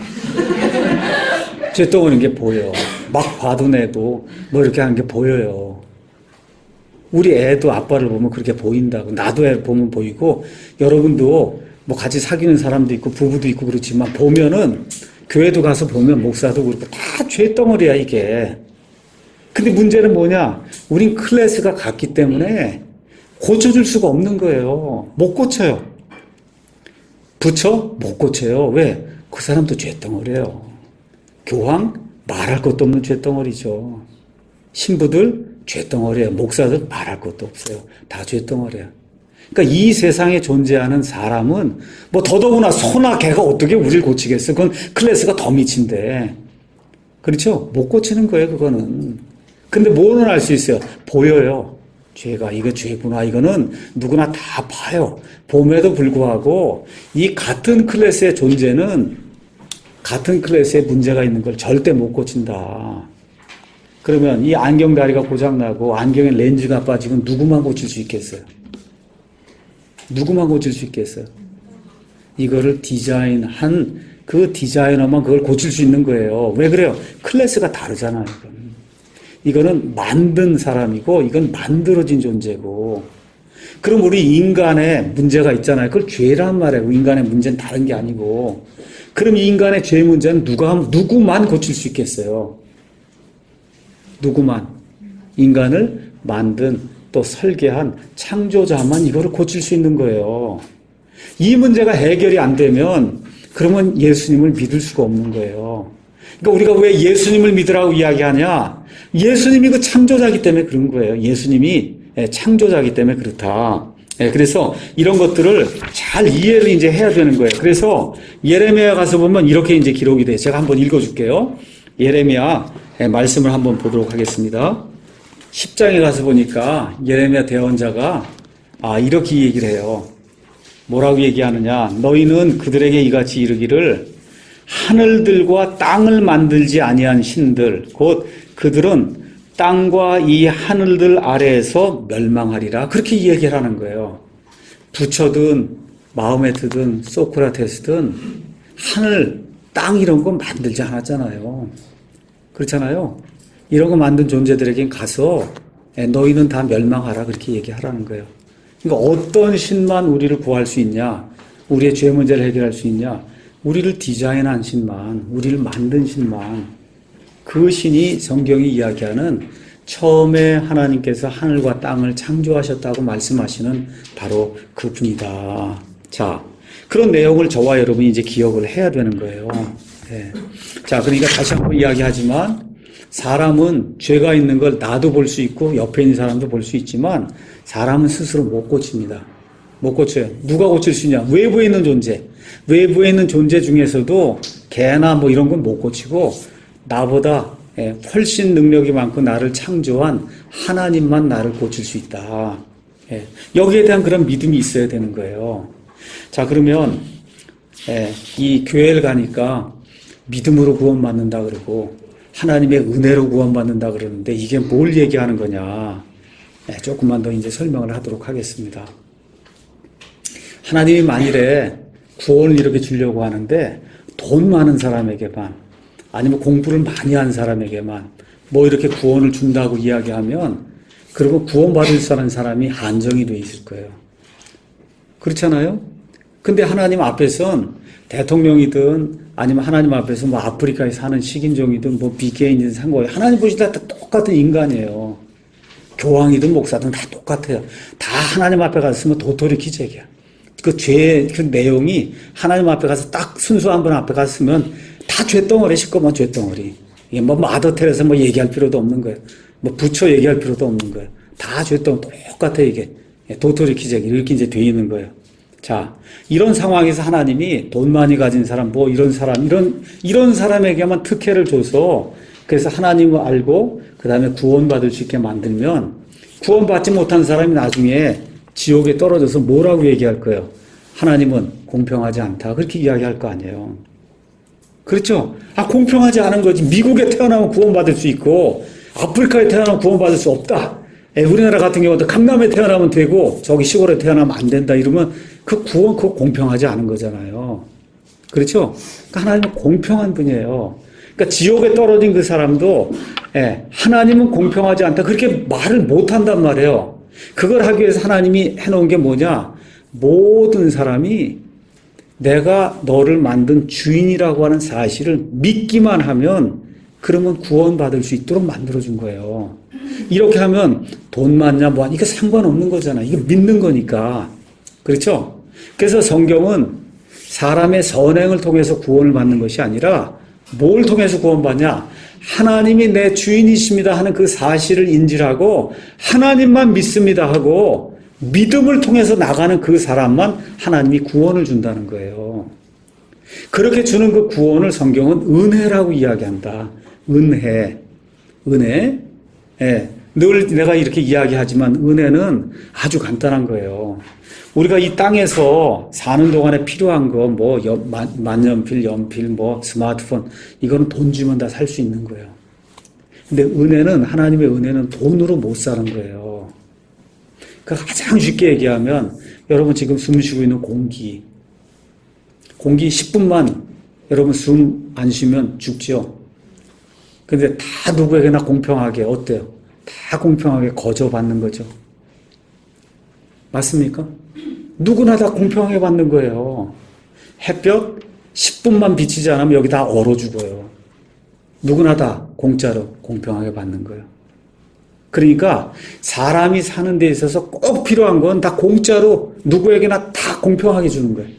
쇳덩어리인 게 보여. 막 화도 내고 뭐 이렇게 하는 게 보여요. 우리 애도 아빠를 보면 그렇게 보인다고. 나도 애 보면 보이고 여러분도 뭐 같이 사귀는 사람도 있고 부부도 있고 그렇지만 보면은 교회도 가서 보면 목사도 그렇고 다 쇳덩어리야 이게. 근데 문제는 뭐냐? 우린 클래스가 같기 때문에 고쳐줄 수가 없는 거예요. 못 고쳐요. 부처? 못 고쳐요. 왜? 그 사람도 쇳덩어리예요. 교황? 말할 것도 없는 쇳덩어리죠. 신부들? 쇳덩어리예요. 목사들? 말할 것도 없어요. 다 쇳덩어리예요. 그러니까 이 세상에 존재하는 사람은 뭐 더더구나 소나 개가 어떻게 우리를 고치겠어. 그건 클래스가 더 미친데. 그렇죠? 못 고치는 거예요, 그거는. 근데 뭐는 알 수 있어요? 보여요. 죄가, 이거 죄구나. 이거는 누구나 다 봐요. 봄에도 불구하고 이 같은 클래스의 존재는 같은 클래스에 문제가 있는 걸 절대 못 고친다. 그러면 이 안경 다리가 고장나고 안경에 렌즈가 빠지면 누구만 고칠 수 있겠어요? 누구만 고칠 수 있겠어요? 이거를 디자인한 그 디자이너만 그걸 고칠 수 있는 거예요. 왜 그래요? 클래스가 다르잖아요. 이거는 만든 사람이고 이건 만들어진 존재고. 그럼 우리 인간의 문제가 있잖아요. 그걸 죄란 말이에요. 인간의 문제는 다른 게 아니고. 그럼 이 인간의 죄 문제는 누구만 고칠 수 있겠어요? 누구만? 인간을 만든 또 설계한 창조자만 이거를 고칠 수 있는 거예요. 이 문제가 해결이 안 되면 그러면 예수님을 믿을 수가 없는 거예요. 그러니까 우리가 왜 예수님을 믿으라고 이야기하냐? 예수님이 그 창조자이기 때문에 그런 거예요. 예수님이 창조자이기 때문에 그렇다. 그래서 이런 것들을 잘 이해를 이제 해야 되는 거예요. 그래서 예레미야 가서 보면 이렇게 이제 기록이 돼요. 제가 한번 읽어줄게요. 예레미야 말씀을 한번 보도록 하겠습니다. 10장에 가서 보니까 예레미야 대언자가 이렇게 얘기를 해요. 뭐라고 얘기하느냐? 너희는 그들에게 이같이 이르기를 하늘들과 땅을 만들지 아니한 신들 곧 그들은 땅과 이 하늘들 아래에서 멸망하리라. 그렇게 얘기를 하는 거예요. 부처든 마호메트든 소크라테스든 하늘, 땅 이런 거 만들지 않았잖아요. 그렇잖아요. 이런 거 만든 존재들에겐 가서 너희는 다 멸망하라 그렇게 얘기하라는 거예요. 그러니까 어떤 신만 우리를 구할 수 있냐? 우리의 죄 문제를 해결할 수 있냐? 우리를 디자인한 신만, 우리를 만든 신만, 그 신이 성경이 이야기하는 처음에 하나님께서 하늘과 땅을 창조하셨다고 말씀하시는 바로 그분이다. 자, 그런 내용을 저와 여러분이 이제 기억을 해야 되는 거예요. 네. 자, 그러니까 다시 한번 이야기하지만 사람은 죄가 있는 걸 나도 볼 수 있고 옆에 있는 사람도 볼 수 있지만 사람은 스스로 못 고칩니다. 못 고쳐요. 누가 고칠 수 있냐? 외부에 있는 존재. 외부에 있는 존재 중에서도 개나 뭐 이런 건 못 고치고 나보다 훨씬 능력이 많고 나를 창조한 하나님만 나를 고칠 수 있다. 여기에 대한 그런 믿음이 있어야 되는 거예요. 자, 그러면 이 교회를 가니까 믿음으로 구원받는다 그러고 하나님의 은혜로 구원받는다 그러는데 이게 뭘 얘기하는 거냐? 조금만 더 이제 설명을 하도록 하겠습니다. 하나님이 만일에 구원을 이렇게 주려고 하는데 돈 많은 사람에게만 아니면 공부를 많이 한 사람에게만 뭐 이렇게 구원을 준다고 이야기하면 그러면 구원받을 수 있는 사람이 한정이 돼 있을 거예요. 그렇잖아요? 근데 하나님 앞에선 대통령이든 아니면 하나님 앞에서 뭐 아프리카에 사는 식인종이든 뭐 비계인이든 상관없이 하나님 보시다 다 똑같은 인간이에요. 교황이든 목사든 다 똑같아요. 다 하나님 앞에 갔으면 도토리 기적이야. 그 내용이 하나님 앞에 가서 딱 순수한 분 앞에 갔으면 다 죄덩어리 시꺼먼 죄덩어리. 이게 뭐 아더텔에서 뭐 얘기할 필요도 없는 거예요. 뭐 부처 얘기할 필요도 없는 거예요. 다 죄덩어리 똑같아 이게. 도토리 기적이 이렇게 이제 돼 있는 거예요. 자, 이런 상황에서 하나님이 돈 많이 가진 사람, 뭐 이런 사람, 이런 사람에게만 특혜를 줘서 그래서 하나님을 알고 그 다음에 구원받을 수 있게 만들면 구원받지 못한 사람이 나중에 지옥에 떨어져서 뭐라고 얘기할 거예요? 하나님은 공평하지 않다. 그렇게 이야기할 거 아니에요. 그렇죠? 공평하지 않은 거지. 미국에 태어나면 구원받을 수 있고 아프리카에 태어나면 구원받을 수 없다. 우리나라 같은 경우도 강남에 태어나면 되고 저기 시골에 태어나면 안 된다. 이러면 그 구원, 그거 공평하지 않은 거잖아요. 그렇죠? 그러니까 하나님은 공평한 분이에요. 그러니까 지옥에 떨어진 그 사람도 하나님은 공평하지 않다. 그렇게 말을 못 한단 말이에요. 그걸 하기 위해서 하나님이 해놓은 게 뭐냐? 모든 사람이 내가 너를 만든 주인이라고 하는 사실을 믿기만 하면 그러면 구원받을 수 있도록 만들어준 거예요. 이렇게 하면 돈 많냐 뭐 하냐 이게 상관없는 거잖아. 이게 믿는 거니까. 그렇죠? 그래서 성경은 사람의 선행을 통해서 구원을 받는 것이 아니라 뭘 통해서 구원받냐? 하나님이 내 주인이십니다 하는 그 사실을 인지하고 하나님만 믿습니다 하고 믿음을 통해서 나가는 그 사람만 하나님이 구원을 준다는 거예요. 그렇게 주는 그 구원을 성경은 은혜라고 이야기한다. 은혜. 늘 내가 이렇게 이야기하지만 은혜는 아주 간단한 거예요. 우리가 이 땅에서 사는 동안에 필요한 거, 뭐, 만년필, 연필, 뭐, 스마트폰, 이거는 돈 주면 다 살 수 있는 거예요. 근데 하나님의 은혜는 돈으로 못 사는 거예요. 그 가장 쉽게 얘기하면, 여러분 지금 숨 쉬고 있는 공기 10분만 여러분 숨 안 쉬면 죽죠? 근데 다 누구에게나 공평하게, 어때요? 다 공평하게 거저받는 거죠. 맞습니까? 누구나 다 공평하게 받는 거예요. 햇볕 10분만 비치지 않으면 여기 다 얼어 죽어요. 누구나 다 공짜로 공평하게 받는 거예요. 그러니까 사람이 사는 데 있어서 꼭 필요한 건 다 공짜로 누구에게나 다 공평하게 주는 거예요.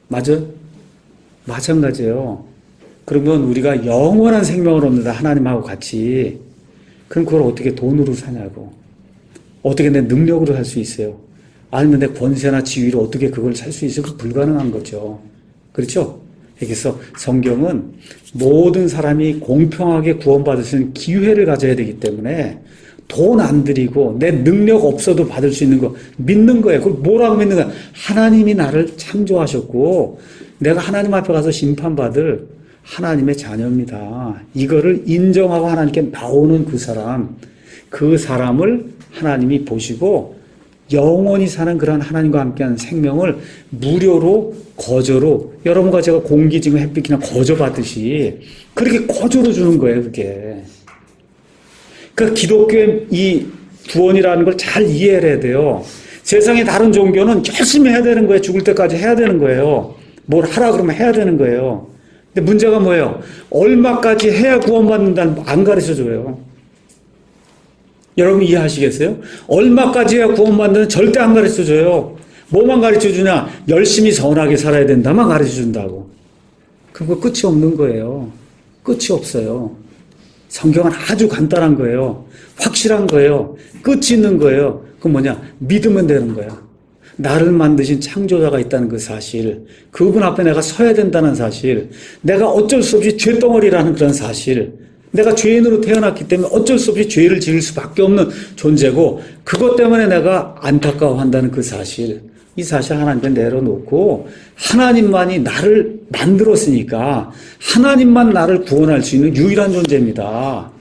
맞아요? 마찬가지예요. 그러면 우리가 영원한 생명을 얻는다 하나님하고 같이. 그럼 그걸 어떻게 돈으로 사냐고. 어떻게 내 능력으로 살 수 있어요? 아니면 내 권세나 지위로 어떻게 그걸 살 수 있어요? 그 불가능한 거죠. 그렇죠? 그래서 성경은 모든 사람이 공평하게 구원받을 수 있는 기회를 가져야 되기 때문에 돈 안 들이고 내 능력 없어도 받을 수 있는 거 믿는 거예요. 그걸 뭐라고 믿는 거야? 하나님이 나를 창조하셨고 내가 하나님 앞에 가서 심판받을 하나님의 자녀입니다. 이거를 인정하고 하나님께 나오는 그 사람을 하나님이 보시고 영원히 사는 그런 하나님과 함께하는 생명을 무료로 거저로 여러분과 제가 공기 지금 햇빛이나 거저 받듯이 그렇게 거저로 주는 거예요. 그게. 그 기독교의 이 구원이라는 걸 잘 이해를 해야 돼요. 세상의 다른 종교는 열심히 해야 되는 거예요. 죽을 때까지 해야 되는 거예요. 뭘 하라 그러면 해야 되는 거예요. 근데 문제가 뭐예요? 얼마까지 해야 구원받는다는 안 가르쳐줘요. 여러분 이해하시겠어요? 얼마까지 해야 구원받는다는 절대 안 가르쳐줘요. 뭐만 가르쳐주냐? 열심히 선하게 살아야 된다만 가르쳐준다고. 그거 끝이 없는 거예요. 끝이 없어요. 성경은 아주 간단한 거예요. 확실한 거예요. 끝이 있는 거예요. 그건 뭐냐? 믿으면 되는 거예요. 나를 만드신 창조자가 있다는 그 사실, 그분 앞에 내가 서야 된다는 사실, 내가 어쩔 수 없이 죄덩어리라는 그런 사실, 내가 죄인으로 태어났기 때문에 어쩔 수 없이 죄를 지을 수밖에 없는 존재고, 그것 때문에 내가 안타까워한다는 그 사실, 이 사실 하나님께 내려놓고 하나님만이 나를 만들었으니까 하나님만 나를 구원할 수 있는 유일한 존재입니다.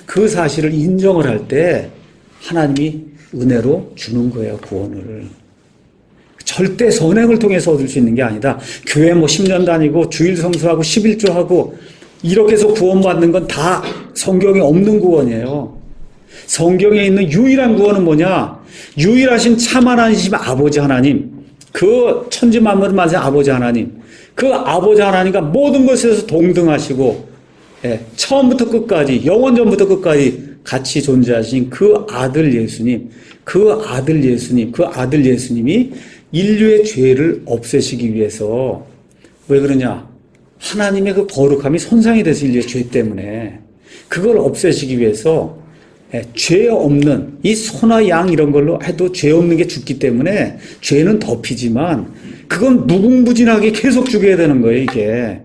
그 사실을 인정을 할 때 하나님이 은혜로 주는 거예요, 구원을. 절대 선행을 통해서 얻을 수 있는 게 아니다. 교회 10년 다니고 주일 성수하고 11조하고 이렇게 해서 구원받는 건 다 성경에 없는 구원이에요. 성경에 있는 유일한 구원은 뭐냐? 유일하신 참 하나님 아버지 하나님, 그 천지 만물을 만드신 아버지 하나님, 그 아버지 하나님과 모든 것에서 동등하시고 처음부터 끝까지, 영원 전부터 끝까지 같이 존재하신 그 아들 예수님, 그 아들 예수님이 인류의 죄를 없애시기 위해서, 왜 그러냐? 하나님의 그 거룩함이 손상이 돼서 인류의 죄 때문에 그걸 없애시기 위해서 죄 없는 이 소나 양 이런 걸로 해도 죄 없는 게 죽기 때문에 죄는 덮이지만 그건 무궁무진하게 계속 죽여야 되는 거예요, 이게.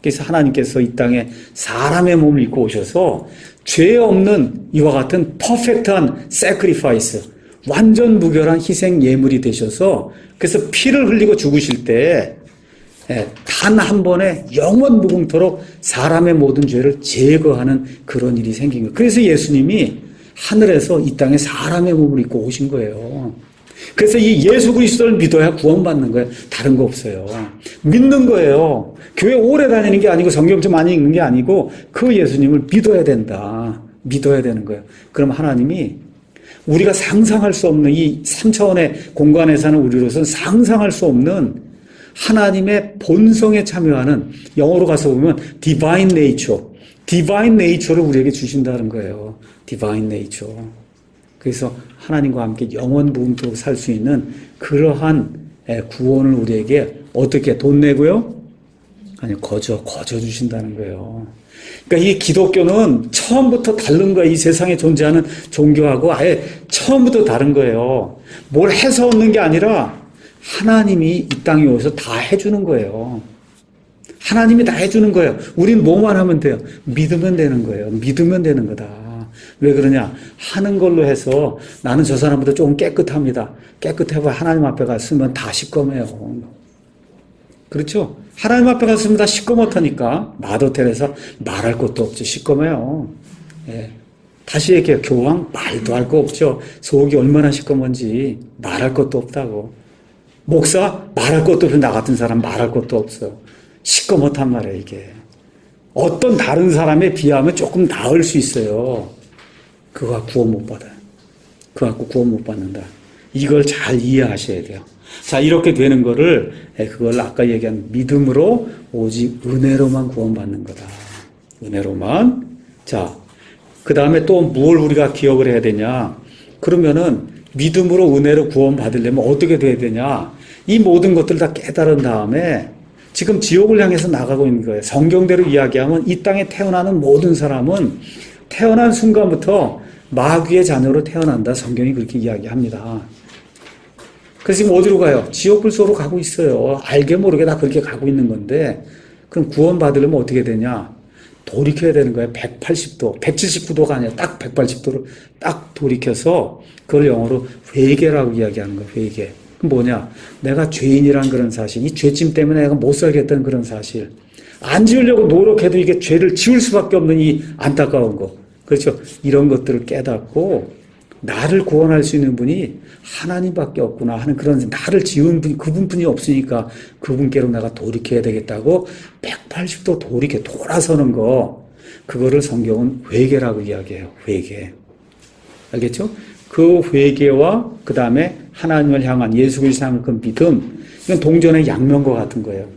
그래서 하나님께서 이 땅에 사람의 몸을 입고 오셔서 죄 없는 이와 같은 퍼펙트한 sacrifice, 완전 무결한 희생 예물이 되셔서 그래서 피를 흘리고 죽으실 때 단 한 번에 영원 무궁토록 사람의 모든 죄를 제거하는 그런 일이 생긴 거예요. 그래서 예수님이 하늘에서 이 땅에 사람의 몸을 입고 오신 거예요. 그래서 이 예수 그리스도를 믿어야 구원받는 거예요. 다른 거 없어요. 믿는 거예요. 교회 오래 다니는 게 아니고 성경 좀 많이 읽는 게 아니고 그 예수님을 믿어야 된다. 믿어야 되는 거예요. 그럼 하나님이 우리가 상상할 수 없는 이 3차원의 공간에 사는 우리로서는 상상할 수 없는 하나님의 본성에 참여하는, 영어로 가서 보면 divine nature를 우리에게 주신다는 거예요. divine nature. 그래서 하나님과 함께 영원 무궁토록 살 수 있는 그러한 구원을 우리에게 어떻게 돈 내고요? 아니, 거저 주신다는 거예요. 그러니까 이 기독교는 처음부터 다른 거예요. 이 세상에 존재하는 종교하고 아예 처음부터 다른 거예요. 뭘 해서 얻는 게 아니라 하나님이 이 땅에 오셔서 다 해주는 거예요. 하나님이 다 해주는 거예요. 우린 뭐만 하면 돼요? 믿으면 되는 거예요. 믿으면 되는 거다. 왜 그러냐? 하는 걸로 해서 나는 저 사람보다 조금 깨끗합니다. 깨끗해봐. 하나님 앞에 갔으면 다 시꺼매요. 그렇죠? 하나님 앞에 갔으면 다 시꺼멓다니까. 마더텔에서 말할 것도 없죠. 시꺼매요. 예. 다시 얘기해요. 교황 말도 할 거 없죠. 속이 얼마나 시꺼먼지 말할 것도 없다고. 목사 말할 것도 없어. 나 같은 사람 말할 것도 없어요. 시꺼멓단 말이에요, 이게. 어떤 다른 사람에 비하면 조금 나을 수 있어요. 그거 갖고 구원 못 받아요. 그거 갖고 구원 못 받는다. 이걸 잘 이해하셔야 돼요. 자, 이렇게 되는 거를, 그걸 아까 얘기한 믿음으로 오직 은혜로만 구원받는 거다. 은혜로만. 자, 그 다음에 또 뭘 우리가 기억을 해야 되냐. 그러면은 믿음으로 은혜로 구원받으려면 어떻게 돼야 되냐. 이 모든 것들 다 깨달은 다음에 지금 지옥을 향해서 나가고 있는 거예요. 성경대로 이야기하면 이 땅에 태어나는 모든 사람은 태어난 순간부터 마귀의 자녀로 태어난다. 성경이 그렇게 이야기합니다. 그래서 지금 어디로 가요? 지옥불소로 가고 있어요. 알게 모르게 다 그렇게 가고 있는 건데, 그럼 구원받으려면 어떻게 되냐? 돌이켜야 되는 거예요. 180도, 179도가 아니라 딱 180도로 딱 돌이켜서 그걸 영어로 회개라고 이야기하는 거예요. 회개. 그럼 뭐냐? 내가 죄인이란 그런 사실, 이 죄짐 때문에 내가 못 살겠다는 그런 사실, 안 지으려고 노력해도 이게 죄를 지울 수밖에 없는 이 안타까운 거. 그렇죠? 이런 것들을 깨닫고 나를 구원할 수 있는 분이 하나님밖에 없구나 하는 그런, 나를 지은 분이 그분뿐이 없으니까 그분께로 내가 돌이켜야 되겠다고 180도 돌아서는 거, 그거를 성경은 회개라고 이야기해요. 회개. 알겠죠? 그 회개와 그 다음에 하나님을 향한, 예수 그리스도를 향한 그 믿음, 이건 동전의 양면과 같은 거예요.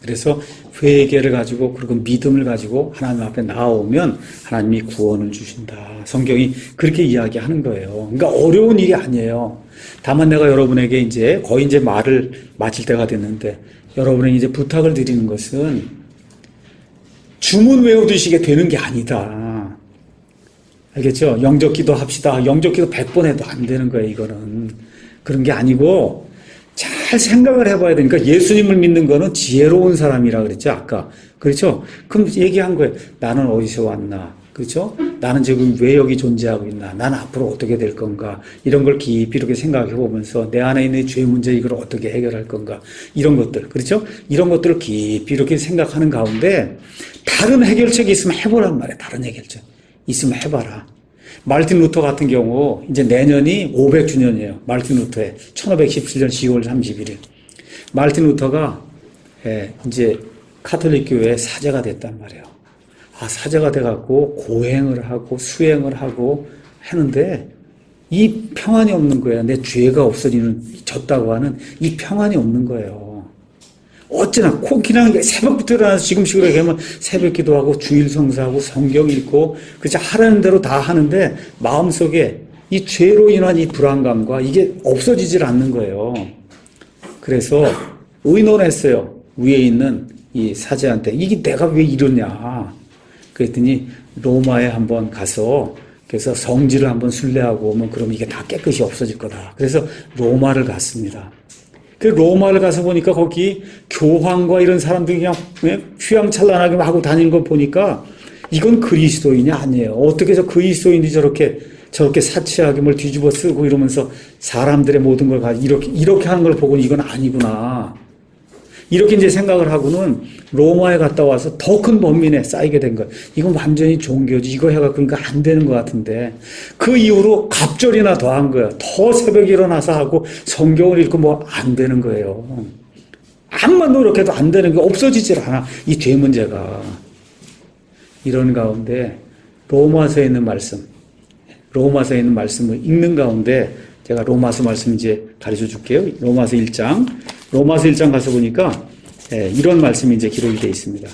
그래서 회개를 가지고, 그리고 믿음을 가지고 하나님 앞에 나오면 하나님이 구원을 주신다. 성경이 그렇게 이야기하는 거예요. 그러니까 어려운 일이 아니에요. 다만 내가 여러분에게 이제 거의 이제 말을 마칠 때가 됐는데, 여러분에게 이제 부탁을 드리는 것은 주문 외워두시게 되는 게 아니다. 알겠죠? 영적 기도 합시다. 영적 기도 100번 해도 안 되는 거예요, 이거는. 그런 게 아니고 잘 생각을 해봐야 되니까 예수님을 믿는 거는 지혜로운 사람이라 그랬죠, 아까. 그렇죠? 그럼 얘기한 거예요. 나는 어디서 왔나? 그렇죠? 나는 지금 왜 여기 존재하고 있나? 나는 앞으로 어떻게 될 건가? 이런 걸 깊이 이렇게 생각해 보면서 내 안에 있는 죄 문제 이걸 어떻게 해결할 건가? 이런 것들. 그렇죠? 이런 것들을 깊이 이렇게 생각하는 가운데 다른 해결책이 있으면 해보란 말이에요. 다른 해결책. 있으면 해봐라. 마르틴 루터 같은 경우 이제 내년이 500주년이에요. 마르틴 루터의 1517년 10월 31일. 마르틴 루터가 이제 카톨릭 교회의 사제가 됐단 말이에요. 사제가 돼갖고 고행을 하고 수행을 하고 하는데 이 평안이 없는 거예요. 내 죄가 없어지는 졌다고 하는 이 평안이 없는 거예요. 어찌나 그냥 새벽부터 일어나서 지금식으로 얘기하면 새벽 기도하고 주일 성사하고 성경 읽고 그치 하라는 대로 다 하는데 마음속에 이 죄로 인한 이 불안감과 이게 없어지질 않는 거예요. 그래서 의논했어요. 위에 있는 이 사제한테 이게 내가 왜 이러냐. 그랬더니 로마에 한번 가서 그래서 성지를 한번 순례하고 오면 그러면 이게 다 깨끗이 없어질 거다. 그래서 로마를 갔습니다. 그 로마를 가서 보니까 거기 교황과 이런 사람들이 그냥 휘황찬란하게 하고 다니는 거 보니까 이건 그리스도인이 아니에요. 어떻게 해서 그리스도인이 저렇게 사치하게 뭘 뒤집어 쓰고 이러면서 사람들의 모든 걸 가지고 이렇게 하는 걸 보고는 이건 아니구나. 이렇게 이제 생각을 하고는 로마에 갔다 와서 더 큰 범민에 쌓이게 된 거예요. 이건 완전히 종교지. 이거 해가 그러니까 안 되는 것 같은데. 그 이후로 갑절이나 더 한 거예요. 더 새벽에 일어나서 하고 성경을 읽고 뭐 안 되는 거예요. 암만 노력해도 안 되는 게 없어지질 않아. 이 죄 문제가. 이런 가운데 로마서에 있는 말씀을 읽는 가운데 제가 로마서 말씀 이제 가르쳐 줄게요. 로마서 1장 가서 보니까 이런 말씀이 이제 기록이 되어 있습니다.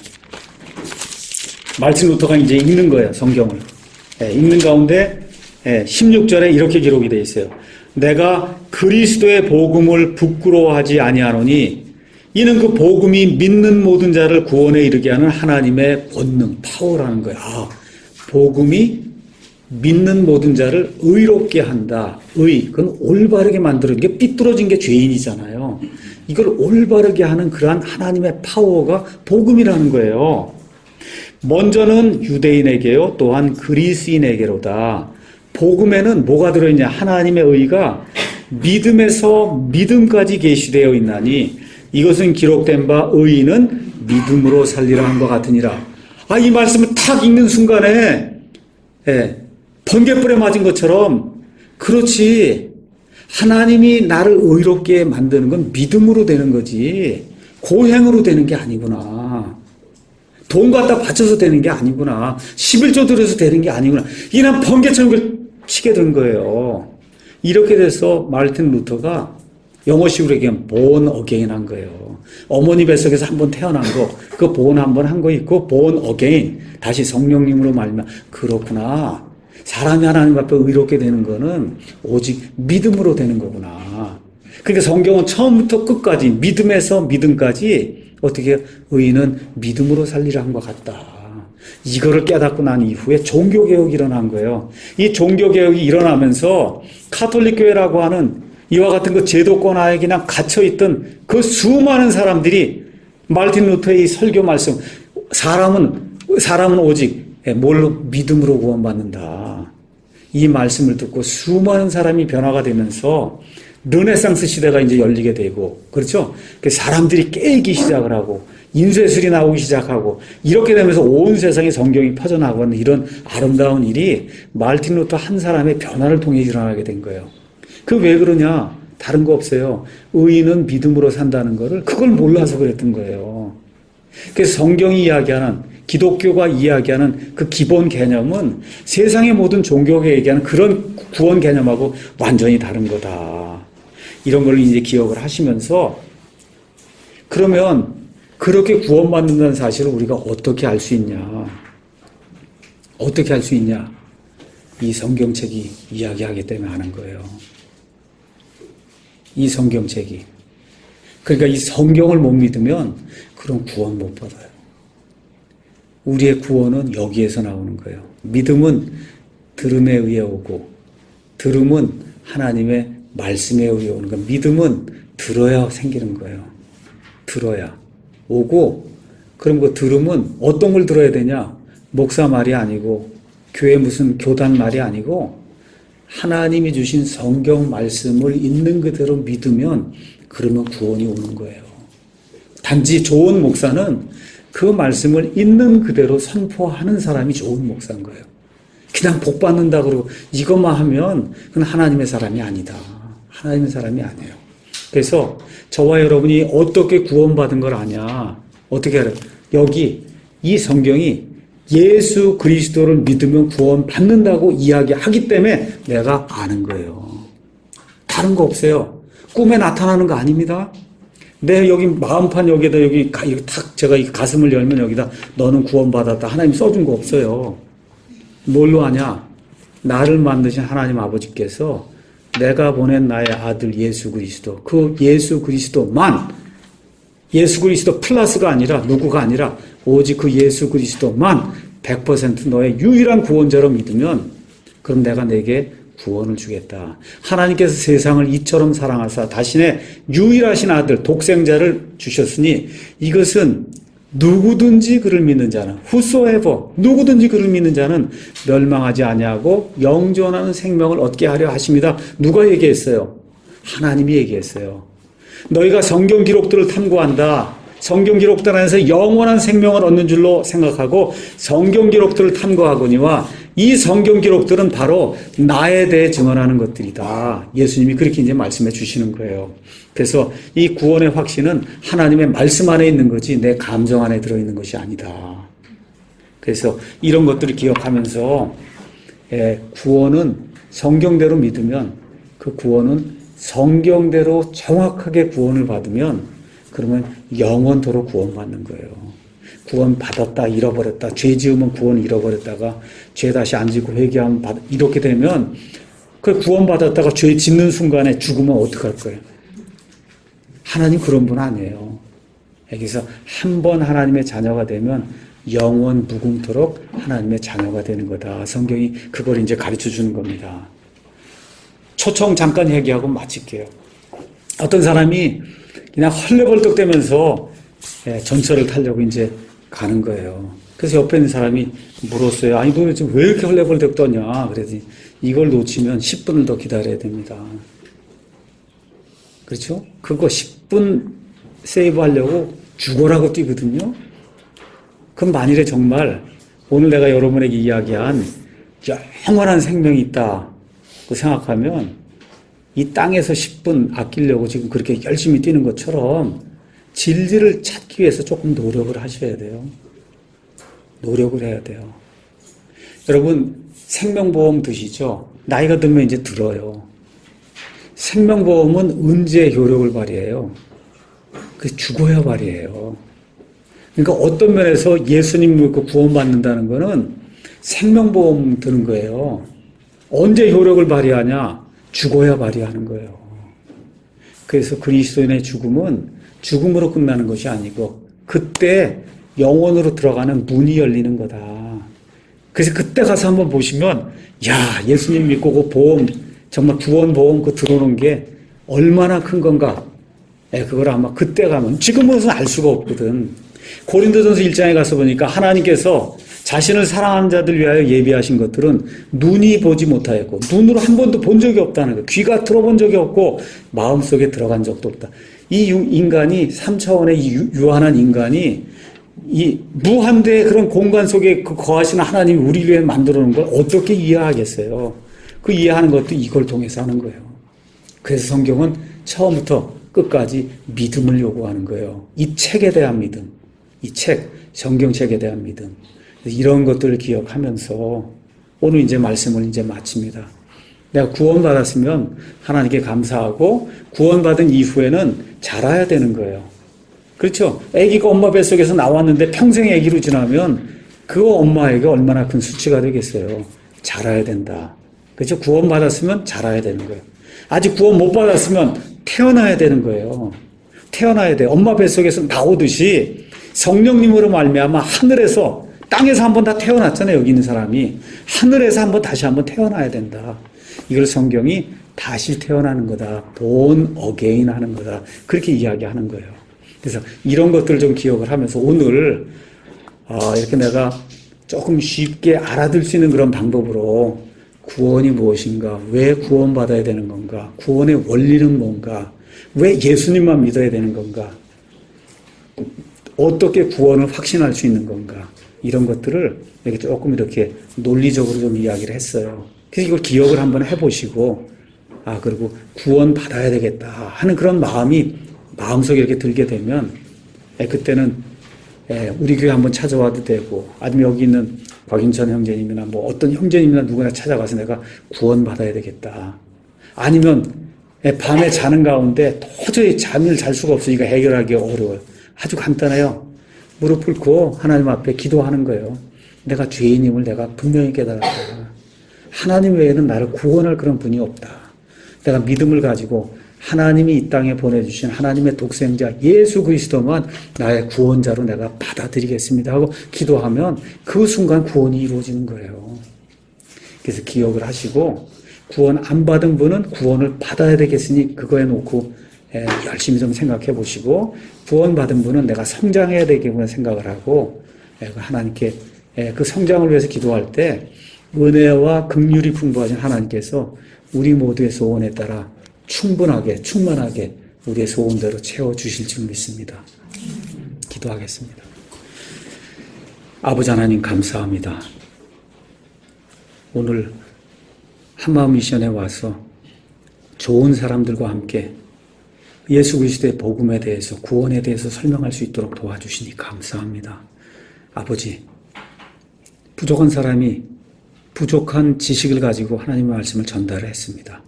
마르틴 루터가 이제 읽는 거예요, 성경을. 읽는 가운데 16절에 이렇게 기록이 되어 있어요. 내가 그리스도의 복음을 부끄러워하지 아니하노니 이는 그 복음이 믿는 모든 자를 구원에 이르게 하는 하나님의 권능, 파워라는 거예요. 복음이 믿는 모든 자를 의롭게 한다. 그건 올바르게 만드는 게 삐뚤어진 게 죄인이잖아요. 이걸 올바르게 하는 그러한 하나님의 파워가 복음이라는 거예요. 먼저는 유대인에게요, 또한 그리스인에게로다. 복음에는 뭐가 들어있냐? 하나님의 의가 믿음에서 믿음까지 계시되어 있나니 이것은 기록된 바 의인은 믿음으로 살리라 한 것 같으니라. 이 말씀을 탁 읽는 순간에 번개불에 맞은 것처럼 그렇지. 하나님이 나를 의롭게 만드는 건 믿음으로 되는 거지 고행으로 되는 게 아니구나. 돈 갖다 바쳐서 되는 게 아니구나. 11조 들여서 되는 게 아니구나. 이게 난 번개처럼 치게 된 거예요. 이렇게 돼서 마르틴 루터가 영어식으로 얘기하면 born again 한 거예요. 어머니 뱃속에서 한번 태어난 거, 그 born 한번 한 거 있고 born again 다시 성령님으로 말면 그렇구나. 사람이 하나님 앞에 의롭게 되는 거는 오직 믿음으로 되는 거구나. 그러니까 성경은 처음부터 끝까지 믿음에서 믿음까지 어떻게 의인은 믿음으로 살리라 한 것 같다. 이거를 깨닫고 난 이후에 종교개혁이 일어난 거예요. 이 종교개혁이 일어나면서 카톨릭 교회라고 하는 이와 같은 그 제도권 하에 그냥 갇혀있던 그 수많은 사람들이 마르틴 루터의 이 설교 말씀, 사람은 오직 뭘로? 믿음으로 구원받는다. 이 말씀을 듣고 수많은 사람이 변화가 되면서 르네상스 시대가 이제 열리게 되고, 그렇죠? 사람들이 깨기 시작을 하고, 인쇄술이 나오기 시작하고, 이렇게 되면서 온 세상에 성경이 퍼져나가는 이런 아름다운 일이 마르틴 루터 한 사람의 변화를 통해 일어나게 된 거예요. 왜 그러냐? 다른 거 없어요. 의인은 믿음으로 산다는 거를 그걸 몰라서 그랬던 거예요. 그래서 성경이 이야기하는 기독교가 이야기하는 그 기본 개념은 세상의 모든 종교가 얘기하는 그런 구원 개념하고 완전히 다른 거다. 이런 걸 이제 기억을 하시면서 그러면 그렇게 구원받는다는 사실을 우리가 어떻게 알 수 있냐? 어떻게 알 수 있냐? 이 성경책이 이야기하기 때문에 아는 거예요. 이 성경책이. 그러니까 이 성경을 못 믿으면 그런 구원 못 받아요. 우리의 구원은 여기에서 나오는 거예요. 믿음은 들음에 의해 오고 들음은 하나님의 말씀에 의해 오는 거. 믿음은 들어야 생기는 거예요. 들어야 오고, 그럼 그 들으면 어떤 걸 들어야 되냐? 목사 말이 아니고 교회 무슨 교단 말이 아니고 하나님이 주신 성경 말씀을 있는 그대로 믿으면 그러면 구원이 오는 거예요. 단지 좋은 목사는 그 말씀을 있는 그대로 선포하는 사람이 좋은 목사인 거예요. 그냥 복 받는다 그러고 이것만 하면 그건 하나님의 사람이 아니다. 하나님의 사람이 아니에요. 그래서 저와 여러분이 어떻게 구원받은 걸 아냐? 어떻게 알아요? 여기 이 성경이 예수 그리스도를 믿으면 구원받는다고 이야기하기 때문에 내가 아는 거예요. 다른 거 없어요. 꿈에 나타나는 거 아닙니다. 내 여기 마음판 여기에다 여기 탁 제가 이 가슴을 열면 여기다 너는 구원받았다. 하나님 써준 거 없어요. 뭘로 하냐? 나를 만드신 하나님 아버지께서 내가 보낸 나의 아들 예수 그리스도, 그 예수 그리스도만, 예수 그리스도 플러스가 아니라 누구가 아니라 오직 그 예수 그리스도만 100% 너의 유일한 구원자로 믿으면 그럼 내가 내게 구원을 주겠다. 하나님께서 세상을 이처럼 사랑하사 자신의 유일하신 아들 독생자를 주셨으니 이것은 누구든지 그를 믿는 자는 whosoever 누구든지 그를 믿는 자는 멸망하지 아니하고 영존하는 생명을 얻게 하려 하십니다. 누가 얘기했어요? 하나님이 얘기했어요. 너희가 성경 기록들을 탐구한다. 성경 기록들 안에서 영원한 생명을 얻는 줄로 생각하고 성경 기록들을 탐구하거니와 이 성경 기록들은 바로 나에 대해 증언하는 것들이다. 예수님이 그렇게 이제 말씀해 주시는 거예요. 그래서 이 구원의 확신은 하나님의 말씀 안에 있는 거지 내 감정 안에 들어있는 것이 아니다. 그래서 이런 것들을 기억하면서 구원은 성경대로 믿으면 그 구원은 성경대로 정확하게 구원을 받으면 그러면 영원토록 구원받는 거예요. 구원받았다 잃어버렸다 죄 지으면 구원 잃어버렸다가 죄 다시 안 지고 회개하면 이렇게 되면 그 구원받았다가 죄 짓는 순간에 죽으면 어떡할 거예요? 하나님 그런 분 아니에요. 그래서 한 번 하나님의 자녀가 되면 영원 무궁토록 하나님의 자녀가 되는 거다. 성경이 그걸 이제 가르쳐 주는 겁니다. 초청 잠깐 얘기하고 마칠게요. 어떤 사람이 그냥 헐레벌떡대면서 전철을 타려고 이제 가는 거예요. 그래서 옆에 있는 사람이 물었어요. 아니, 너 지금 왜 이렇게 헐레벌떡 떠냐? 그랬더니 이걸 놓치면 10분을 더 기다려야 됩니다. 그렇죠? 그거 10분 세이브 하려고 죽어라고 뛰거든요? 그럼 만일에 정말 오늘 내가 여러분에게 이야기한 영원한 생명이 있다고 생각하면 이 땅에서 10분 아끼려고 지금 그렇게 열심히 뛰는 것처럼 진리를 찾기 위해서 조금 노력을 하셔야 돼요. 노력을 해야 돼요. 여러분, 생명보험 드시죠? 나이가 들면 이제 들어요. 생명보험은 언제 효력을 발휘해요? 그 죽어야 발휘해요. 그러니까 어떤 면에서 예수님 믿고 구원받는다는 거는 생명보험 드는 거예요. 언제 효력을 발휘하냐? 죽어야 발휘하는 거예요. 그래서 그리스도인의 죽음은 죽음으로 끝나는 것이 아니고 그때 영원으로 들어가는 문이 열리는 거다. 그래서 그때 가서 한번 보시면 야, 예수님 믿고 그 보험 정말 구원보험 그 들어오는 게 얼마나 큰 건가. 그걸 아마 그때 가면 지금은 알 수가 없거든. 고린도전서 1장에 가서 보니까 하나님께서 자신을 사랑하는 자들 위하여 예비하신 것들은 눈이 보지 못하였고 눈으로 한 번도 본 적이 없다는 거예요. 귀가 들어본 적이 없고 마음속에 들어간 적도 없다. 이 인간이 3차원의 유한한 인간이 이 무한대의 그런 공간 속에 그 거하시는 하나님이 우리 위해 만들어 놓은 걸 어떻게 이해하겠어요? 그 이해하는 것도 이걸 통해서 하는 거예요. 그래서 성경은 처음부터 끝까지 믿음을 요구하는 거예요. 이 책에 대한 믿음, 이 책, 성경책에 대한 믿음. 이런 것들을 기억하면서 오늘 이제 말씀을 이제 마칩니다. 내가 구원받았으면 하나님께 감사하고 구원받은 이후에는 자라야 되는 거예요. 그렇죠? 아기가 엄마 뱃속에서 나왔는데 평생 아기로 지나면 그 엄마에게 얼마나 큰 수치가 되겠어요. 자라야 된다. 그렇죠? 구원받았으면 자라야 되는 거예요. 아직 구원 못 받았으면 태어나야 되는 거예요. 태어나야 돼. 엄마 뱃속에서 나오듯이 성령님으로 말미암아 하늘에서 땅에서 한번 다 태어났잖아요. 여기 있는 사람이. 하늘에서 한번 다시 한번 태어나야 된다. 이걸 성경이 다시 태어나는 거다. born again 하는 거다. 그렇게 이야기하는 거예요. 그래서 이런 것들을 좀 기억을 하면서 오늘 이렇게 내가 조금 쉽게 알아들 수 있는 그런 방법으로 구원이 무엇인가, 왜 구원받아야 되는 건가, 구원의 원리는 뭔가, 왜 예수님만 믿어야 되는 건가, 어떻게 구원을 확신할 수 있는 건가, 이런 것들을 이렇게 조금 이렇게 논리적으로 좀 이야기를 했어요. 그래서 이걸 기억을 한번 해보시고, 그리고 구원 받아야 되겠다 하는 그런 마음이 마음속에 이렇게 들게 되면, 그때는 우리 교회 한번 찾아와도 되고, 아니면 여기 있는 곽인천 형제님이나 뭐 어떤 형제님이나 누구나 찾아가서 내가 구원 받아야 되겠다. 아니면 밤에 자는 가운데 도저히 잠을 잘 수가 없으니까 해결하기 어려워요. 아주 간단해요. 무릎 꿇고 하나님 앞에 기도하는 거예요. 내가 죄인임을 내가 분명히 깨달았다. 하나님 외에는 나를 구원할 그런 분이 없다. 내가 믿음을 가지고 하나님이 이 땅에 보내주신 하나님의 독생자 예수 그리스도만 나의 구원자로 내가 받아들이겠습니다 하고 기도하면 그 순간 구원이 이루어지는 거예요. 그래서 기억을 하시고 구원 안 받은 분은 구원을 받아야 되겠으니 그거에 놓고 열심히 좀 생각해 보시고, 구원 받은 분은 내가 성장해야 되겠구나 생각을 하고 하나님께 그 성장을 위해서 기도할 때 은혜와 긍휼이 풍부하신 하나님께서 우리 모두의 소원에 따라 충분하게 충만하게 우리의 소원대로 채워주실 줄 믿습니다. 기도하겠습니다. 아버지 하나님 감사합니다. 오늘 한마음 미션에 와서 좋은 사람들과 함께 예수 그리스도의 복음에 대해서, 구원에 대해서 설명할 수 있도록 도와주시니 감사합니다. 아버지, 부족한 사람이 부족한 지식을 가지고 하나님의 말씀을 전달을 했습니다.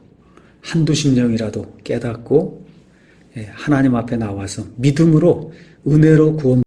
한두 심령이라도 깨닫고 하나님 앞에 나와서 믿음으로 은혜로 구원